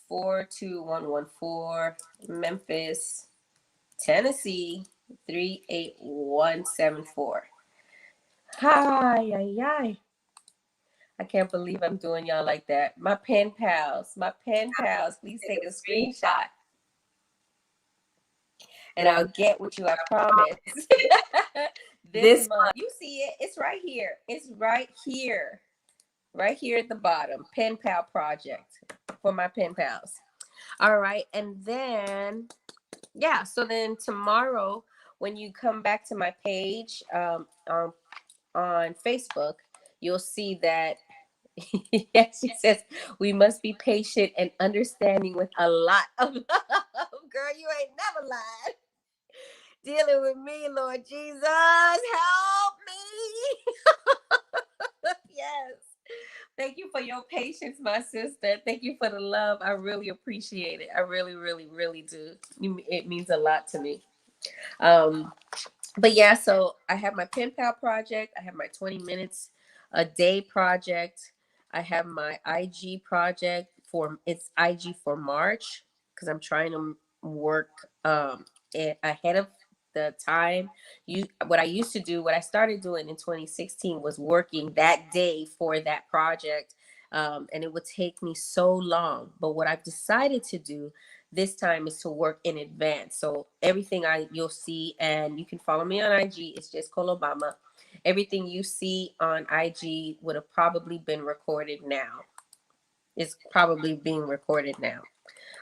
42114, Memphis, Tennessee 38174. Hi, hi, hi. I can't believe I'm doing y'all like that. My pen pals, please take a screenshot and I'll get with you, I promise. This month. You see it, it's right here. It's right here. Right here at the bottom. Pen pal project for my pen pals. All right. And then, yeah, so then tomorrow, when you come back to my page on Facebook, you'll see that Yes, she says we must be patient and understanding with a lot of love. Girl, you ain't never lied. Dealing with me, Lord Jesus, help me. Yes. Thank you for your patience, my sister. Thank you for the love. I really appreciate it. I really, really, really do. It means a lot to me. Um, but yeah, so I have my pen pal project. I have my 20 minutes a day project. I have my IG project for it's IG for March because I'm trying to work ahead of the time. What I used to do, what I started doing in 2016 was working that day for that project. And it would take me so long. But what I've decided to do this time is to work in advance. So everything you'll see, and you can follow me on IG. It's just Colobama. Everything you see on IG would have probably been recorded now. It's probably being recorded now.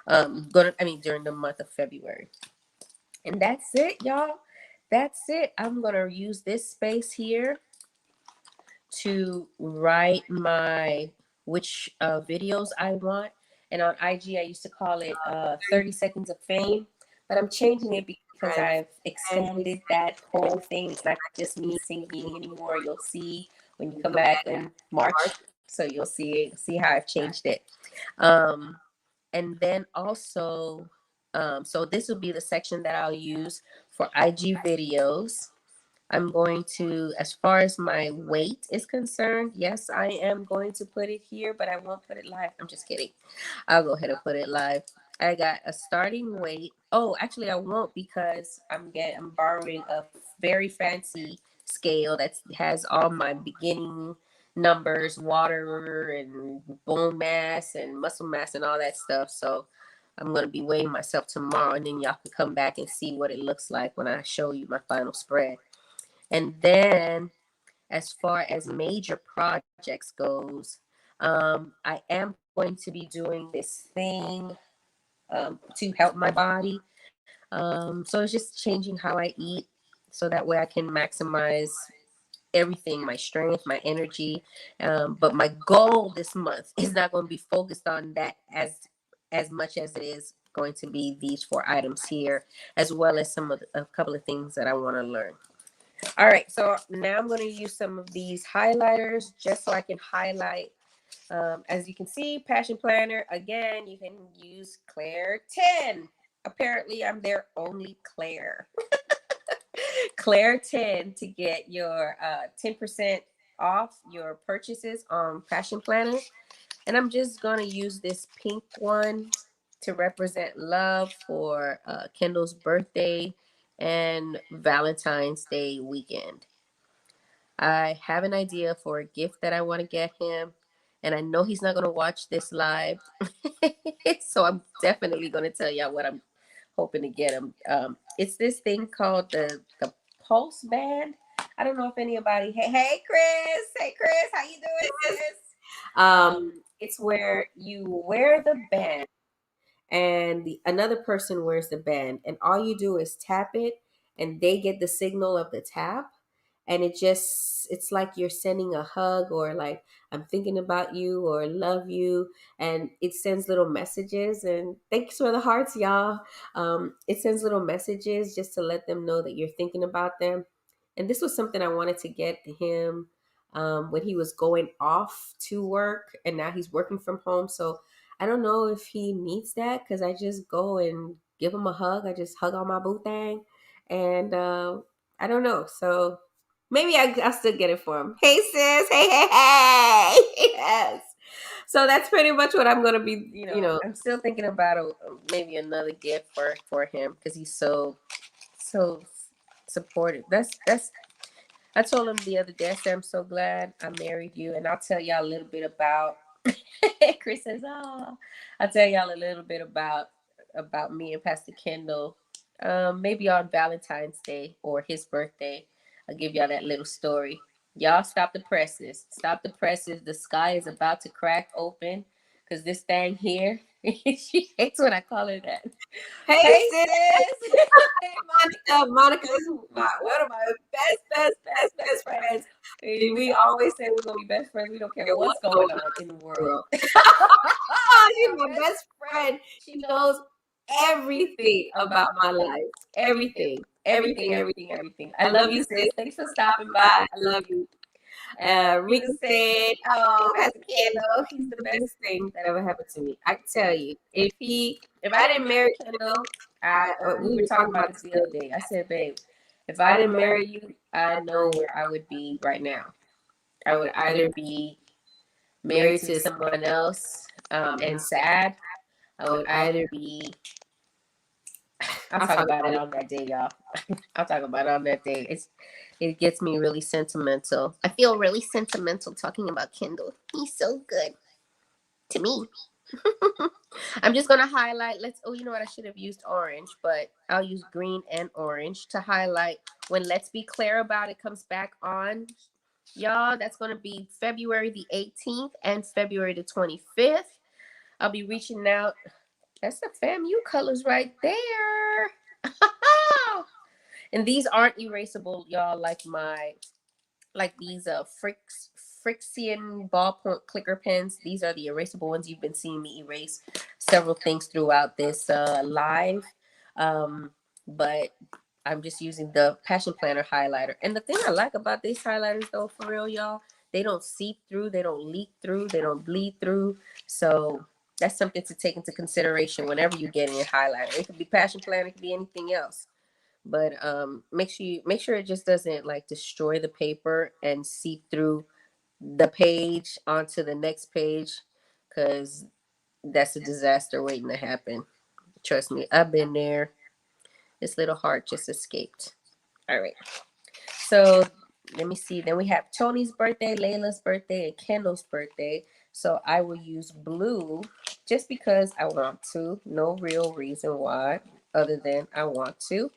During the month of February. And that's it, y'all. That's it. I'm gonna use this space here to write my which videos I want. And on IG, I used to call it 30 Seconds of Fame, but I'm changing it because I've extended that whole thing. It's not just me singing anymore. You'll see when you come back in March, so you'll see how I've changed it. Um, and then also, so this will be the section that I'll use for IG videos. I'm going to, as far as my weight is concerned, yes, I am going to put it here, but I won't put it live. I'm just kidding. I'll go ahead and put it live. I got a starting weight. Oh, actually, I won't because I'm borrowing a very fancy scale that has all my beginning numbers, water and bone mass and muscle mass and all that stuff. So I'm gonna be weighing myself tomorrow, and then y'all can come back and see what it looks like when I show you my final spread. And then as far as major projects goes, I am going to be doing this thing to help my body. So it's just changing how I eat so that way I can maximize everything, my strength, my energy. But my goal this month is not going to be focused on that as much as it is going to be these 4 items here, as well as a couple of things that I want to learn. All right, so now I'm going to use some of these highlighters just so I can highlight. As you can see, Passion Planner, again, you can use Claire 10. Apparently, I'm their only Claire. Claire 10 to get your 10% off your purchases on Passion Planner. And I'm just going to use this pink one to represent love for Kendall's birthday and Valentine's Day weekend. I have an idea for a gift that I want to get him, and I know he's not going to watch this live. So I'm definitely going to tell y'all what I'm hoping to get him. It's this thing called the Pulse Band. I don't know if anybody. Hey Chris. Hey Chris, how you doing, sis? It's where you wear the band and another person wears the band, and all you do is tap it and they get the signal of the tap, and it's like you're sending a hug, or like I'm thinking about you or love you, and it sends little messages. And thanks for the hearts, y'all. It sends little messages just to let them know that you're thinking about them. And this was something I wanted to get to him when he was going off to work, and now he's working from home. So I don't know if he needs that because I just go and give him a hug. I just hug on my boo thing. And I don't know. So maybe I'll still get it for him. Hey, sis. Hey, hey, hey. Yes. So that's pretty much what I'm going to be, I'm still thinking about maybe another gift for him because he's so supportive. That's I told him the other day, I said, I'm so glad I married you. And I'll tell y'all a little bit about Chris says, oh, I'll tell y'all a little bit about me and Pastor Kendall. Maybe on Valentine's Day or his birthday. I'll give y'all that little story. Y'all stop the presses. Stop the presses. The sky is about to crack open because this thing here, she hates when I call her that. Hey, sis. Hey, Monica. Monica is one of my best friends. We always say we're gonna be best friends. We don't care what's going on in the world. Oh, She's my best friend. She knows everything about my life. Everything. Everything, everything, everything. I love you, sis. Thanks for stopping by. I love you. Rita said, "Oh, Pastor Kendall, he's the best thing that ever happened to me. I tell you, if I didn't marry Kendall, we were talking about this the other day. I said, babe, if I didn't marry you, I know where I would be right now. I would either be married to someone else and sad. I would either be. I'll talk about it on that day, y'all. I'll talk about it on that day. It gets me really sentimental. I feel really sentimental talking about Kendall. He's so good to me. I'm just gonna highlight. Oh, you know what? I should have used orange, but I'll use green and orange to highlight when Let's Be Clear About It comes back on. Y'all, that's gonna be February the 18th and February the 25th. I'll be reaching out. That's the FAMU colors right there. And these aren't erasable, y'all, like these Frixian ballpoint clicker pens. These are the erasable ones. You've been seeing me erase several things throughout this live. But I'm just using the Passion Planner highlighter. And the thing I like about these highlighters, though, for real, y'all, they don't seep through, they don't leak through, they don't bleed through. So that's something to take into consideration whenever you're getting a highlighter. It could be Passion Planner, it could be anything else. But make sure it just doesn't like destroy the paper and seep through the page onto the next page, because that's a disaster waiting to happen. Trust me, I've been there. This little heart just escaped. All right. So let me see. Then we have Tony's birthday, Layla's birthday, and Kendall's birthday. So I will use blue just because I want to. No real reason why, other than I want to.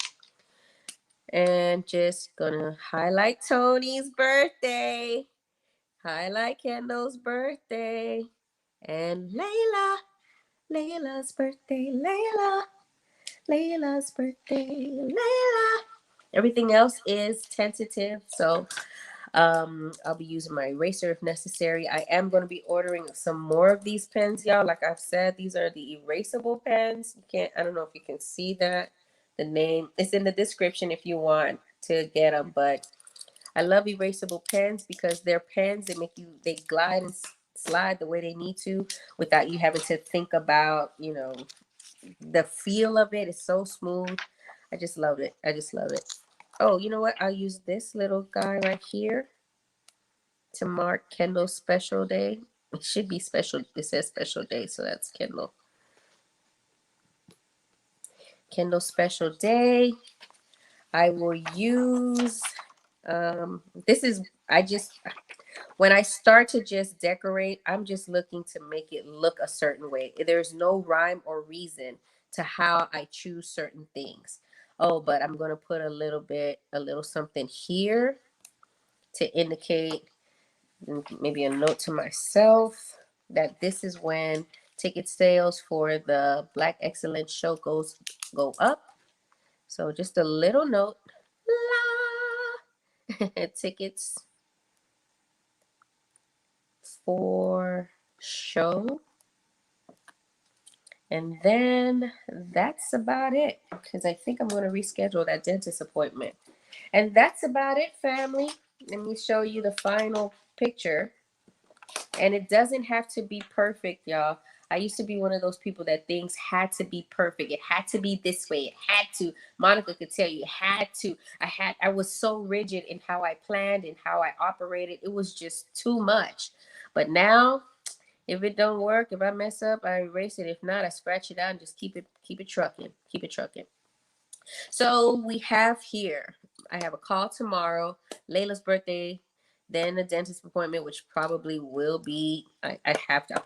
And just gonna highlight Tony's birthday, highlight Kendall's birthday, and Layla's birthday, Layla's birthday, Layla. Everything else is tentative, so I'll be using my eraser if necessary. I am going to be ordering some more of these pens, y'all. Like I've said, these are the erasable pens. I don't know if you can see that. The name is in the description if you want to get them, but I love erasable pens because they're pens. They glide and slide the way they need to without you having to think about, the feel of it. Is so smooth. I just love it. I just love it. Oh, you know what? I'll use this little guy right here to mark Kendall's special day. It should be special. It says special day, so that's Kendall. Kendall's special day. I will use this is when I start to just decorate, I'm just looking to make it look a certain way. There's no rhyme or reason to how I choose certain things. Oh, but I'm going to put a little something here to indicate, maybe a note to myself, that this is when ticket sales for the Black Excellence show go up. So just a little note. Tickets for show. And then that's about it, because I think I'm going to reschedule that dentist appointment. And that's about it, family. Let me show you the final picture. And it doesn't have to be perfect, y'all. I used to be one of those people that things had to be perfect. It had to be this way. It had to. Monica could tell you, it had to. I was so rigid in how I planned and how I operated. It was just too much. But now, if it don't work, if I mess up, I erase it. If not, I scratch it out and just keep it trucking. Keep it trucking. So we have here, I have a call tomorrow, Layla's birthday, then a dentist appointment, which probably will be, I'll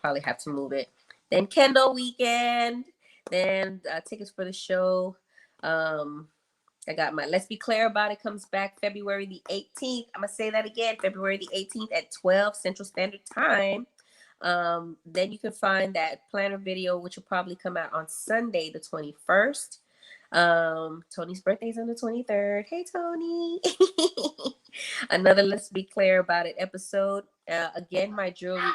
probably have to move it. Then Kendall weekend, then tickets for the show. I got my Let's Be Clear About It comes back February the 18th. I'm going to say that again, February the 18th at 12 Central Standard Time. Then you can find that planner video, which will probably come out on Sunday, the 21st. Tony's birthday is on the 23rd. Hey, Tony. Another Let's Be Clear About It episode. Again, my jewelry.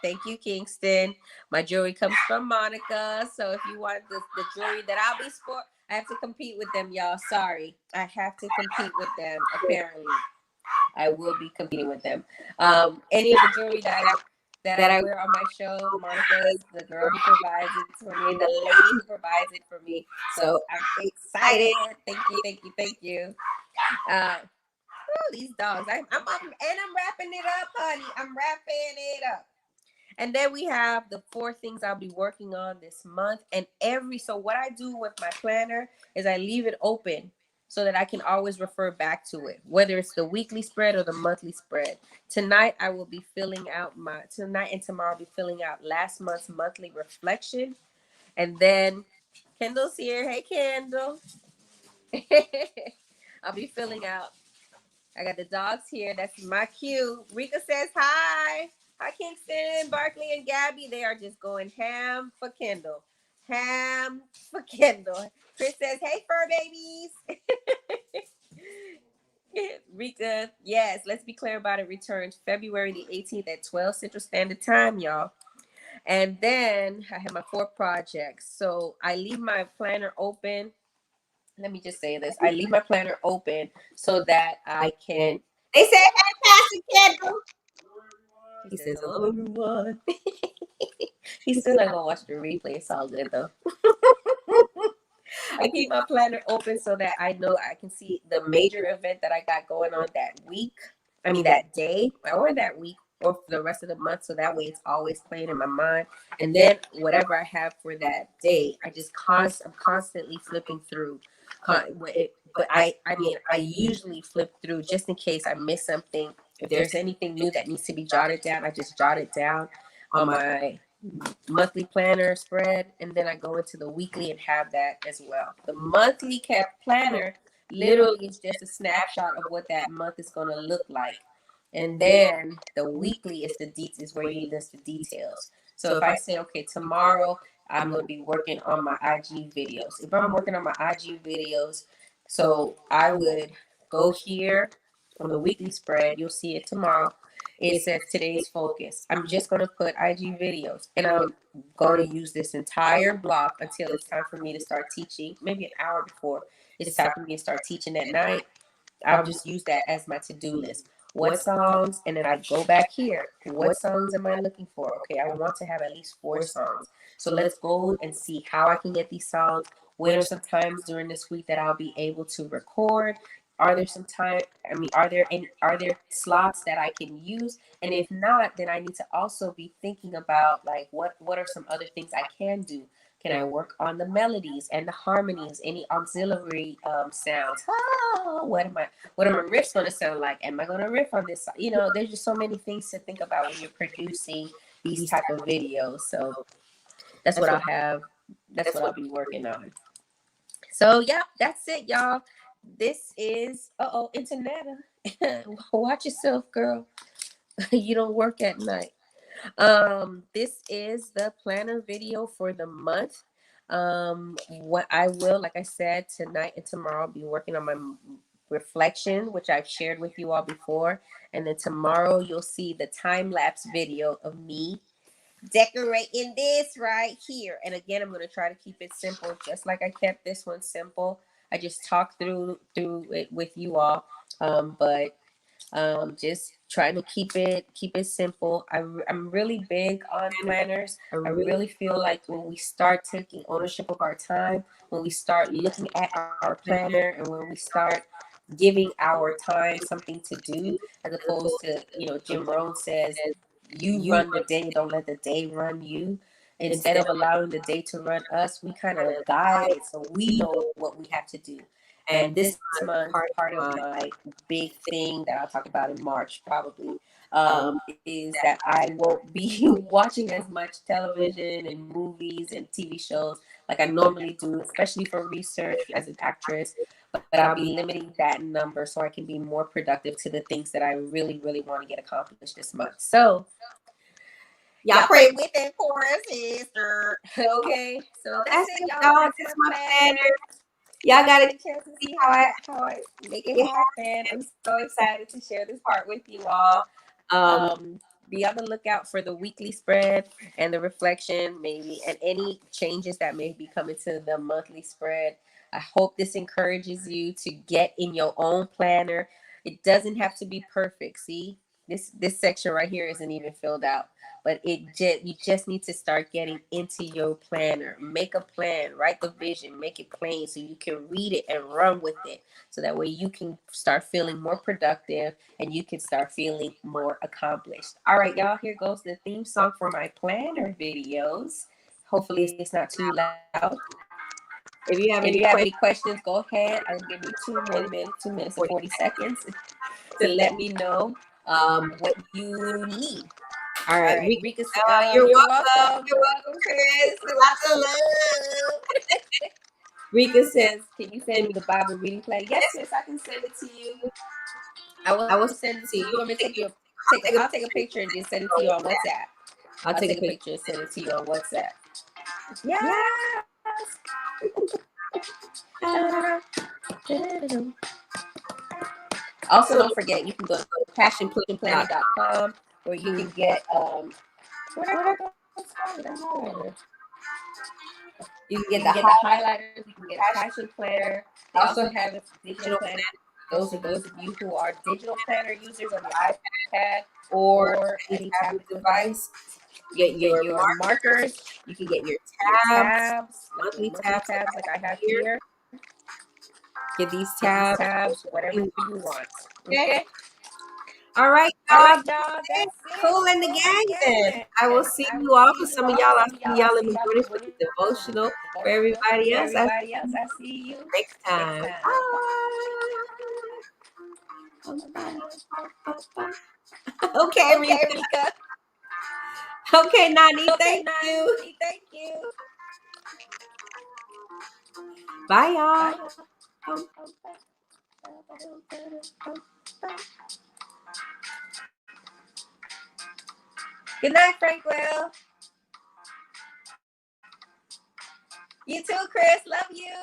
Thank you, Kingston. My jewelry comes from Monica. So if you want the jewelry that I'll be sport, I have to compete with them, y'all. Sorry. I have to compete with them, apparently. I will be competing with them. Any of the jewelry that I wear on my show, Monica's the girl who provides it for me, the lady who provides it for me. So I'm excited. Thank you, thank you, thank you. These dogs. I'm wrapping it up, honey. I'm wrapping it up. And then we have the 4 things I'll be working on this month. And so what I do with my planner is I leave it open so that I can always refer back to it, whether it's the weekly spread or the monthly spread. Tonight and tomorrow I'll be filling out last month's monthly reflection. And then Kendall's here. Hey, Kendall. I'll be filling out. I got the dogs here. That's my cue. Rika says hi. Hi, Kingston, Barkley, and Gabby. They are just going ham for Kendall. Ham for Kendall. Chris says, hey, fur babies. Rika, yes, Let's Be Clear About It returns February the 18th at 12 Central Standard Time, y'all. And then I have my 4 projects. So I leave my planner open. Let me just say this. I leave my planner open so that I can. They say, hey, Pastor Kendall. He says, hello, everyone. He's still not going to watch the replay. It's all good, though. I keep my planner open so that I know I can see the major event that I got going on that week. I mean, that day or that week or for the rest of the month. So that way it's always playing in my mind. And then whatever I have for that day, I'm constantly flipping through. But I usually flip through just in case I miss something. If there's anything new that needs to be jotted down, I just jot it down on my monthly planner spread, and then I go into the weekly and have that as well. The monthly planner literally is just a snapshot of what that month is going to look like, and then the weekly is where you list the details. So if I say, okay, tomorrow I'm going to be working on my IG videos. If I'm working on my IG videos, so I would go here on the weekly spread. You'll see it tomorrow. It says today's focus. I'm just going to put IG videos, and I'm going to use this entire block until it's time for me to start teaching, maybe an hour before it's time for me to start teaching at night. I'll just use that as my to-do list. What songs? And then I go back here. What songs am I looking for? Okay, I want to have at least 4 songs. So let's go and see how I can get these songs. When are some times during this week that I'll be able to record? Are there some time? Are there slots that I can use? And if not, then I need to also be thinking about like what are some other things I can do? Can I work on the melodies and the harmonies? Any auxiliary sounds? What are my riffs going to sound like? Am I going to riff on this? There's just so many things to think about when you're producing these type of videos. So that's what I'll have. That's what I'll be working on. So yeah, that's it, y'all. This is internet. Watch yourself, girl. You don't work at night. This is the planner video for the month. What I will, like I said, tonight and tomorrow, I'll be working on my reflection, which I've shared with you all before. And then tomorrow you'll see the time-lapse video of me decorating this right here. And again, I'm going to try to keep it simple, just like I kept this one simple. I just talked through it with you all. But just trying to keep it simple. I'm really big on planners. I really feel like when we start taking ownership of our time, when we start looking at our planner, and when we start giving our time something to do, as opposed to, Jim Rohn says, you run the day, don't let the day run you. Instead of allowing the day to run us, we kind of guide it so we know what we have to do. And this month, part of my big thing that I'll talk about in March probably is that I won't be watching as much television and movies and TV shows like I normally do, especially for research as an actress. But I'll be limiting that number so I can be more productive to the things that I really, really want to get accomplished this month. So y'all pray with and for us, sister. Okay, so that's it, y'all. That's my planner. Y'all Y'all got a got a chance chance to to see see how how I make it it happen. I'm so excited to share this part with you all. um Be on the lookout for the weekly spread and the reflection, maybe, and any changes that may be coming to the monthly spread. I hope this encourages you to get in your own planner. It doesn't have to be perfect. See, this section right here isn't even filled out, but you just need to start getting into your planner. Make a plan, write the vision, make it plain so you can read it and run with it. So that way you can start feeling more productive and you can start feeling more accomplished. All right, y'all, here goes the theme song for my planner videos. Hopefully it's not too loud. if you If have you any have any questions questions, go ahead. I'll give you 2 minutes and 40 seconds to let me know what you need. all All right, right, Rika, Rika, you're you're welcome. welcome. You're You're welcome, welcome, Chris. Chris. Lots Lots of of love. love. Rika Rika says, says, can you send send me me the Bible reading plan? Yes, this. sis, I can send it to you. I I will will send it to see you. you. You want me to take you I'll take a I'll take a picture. picture and just send it to you on WhatsApp. I'll I'll take a take a picture. picture and send it to you on WhatsApp. Yeah. Yes. Also, So don't forget you can go to passionplanner.com where you can get what are those called? you can You get can the get the highlight, highlighters. You can get a passion. passion planner. They Also also have have a digital digital planner. planners Those are those of you who are digital planner users on your iPad or or any any tablet tablet device. device. You You get can your get your markers. markers. You You can get get your your tabs, tabs, like your monthly monthly tabs like I tabs, like I have have here. here. Get these Get these tabs, tabs, whatever whatever you you want. want. Okay. Okay. All right, All y'all. right, y'all. That's it. Cool in the Cool in the gang gang then. then. I will see I you will all. For see you some of all. For y'all, I'll some of see y'all, I'll y'all in see the y'all morning for in the the devotional. For devotional. everybody For else, I'll everybody see else, you I see you next next time. time. Bye. Okay, Okay, Rika. Rika. Okay, Nani. Okay, Thank you. Nani. Thank you. Bye, y'all. Bye. Good night, Frankwell. You too, Chris. Love you.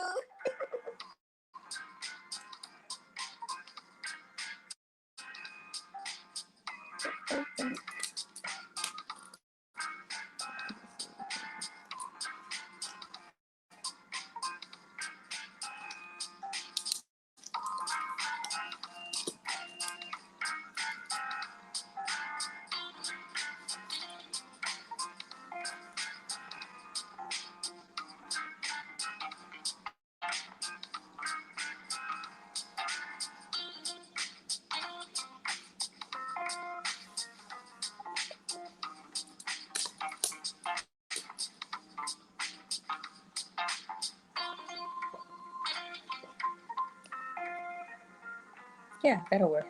Yeah, that'll work.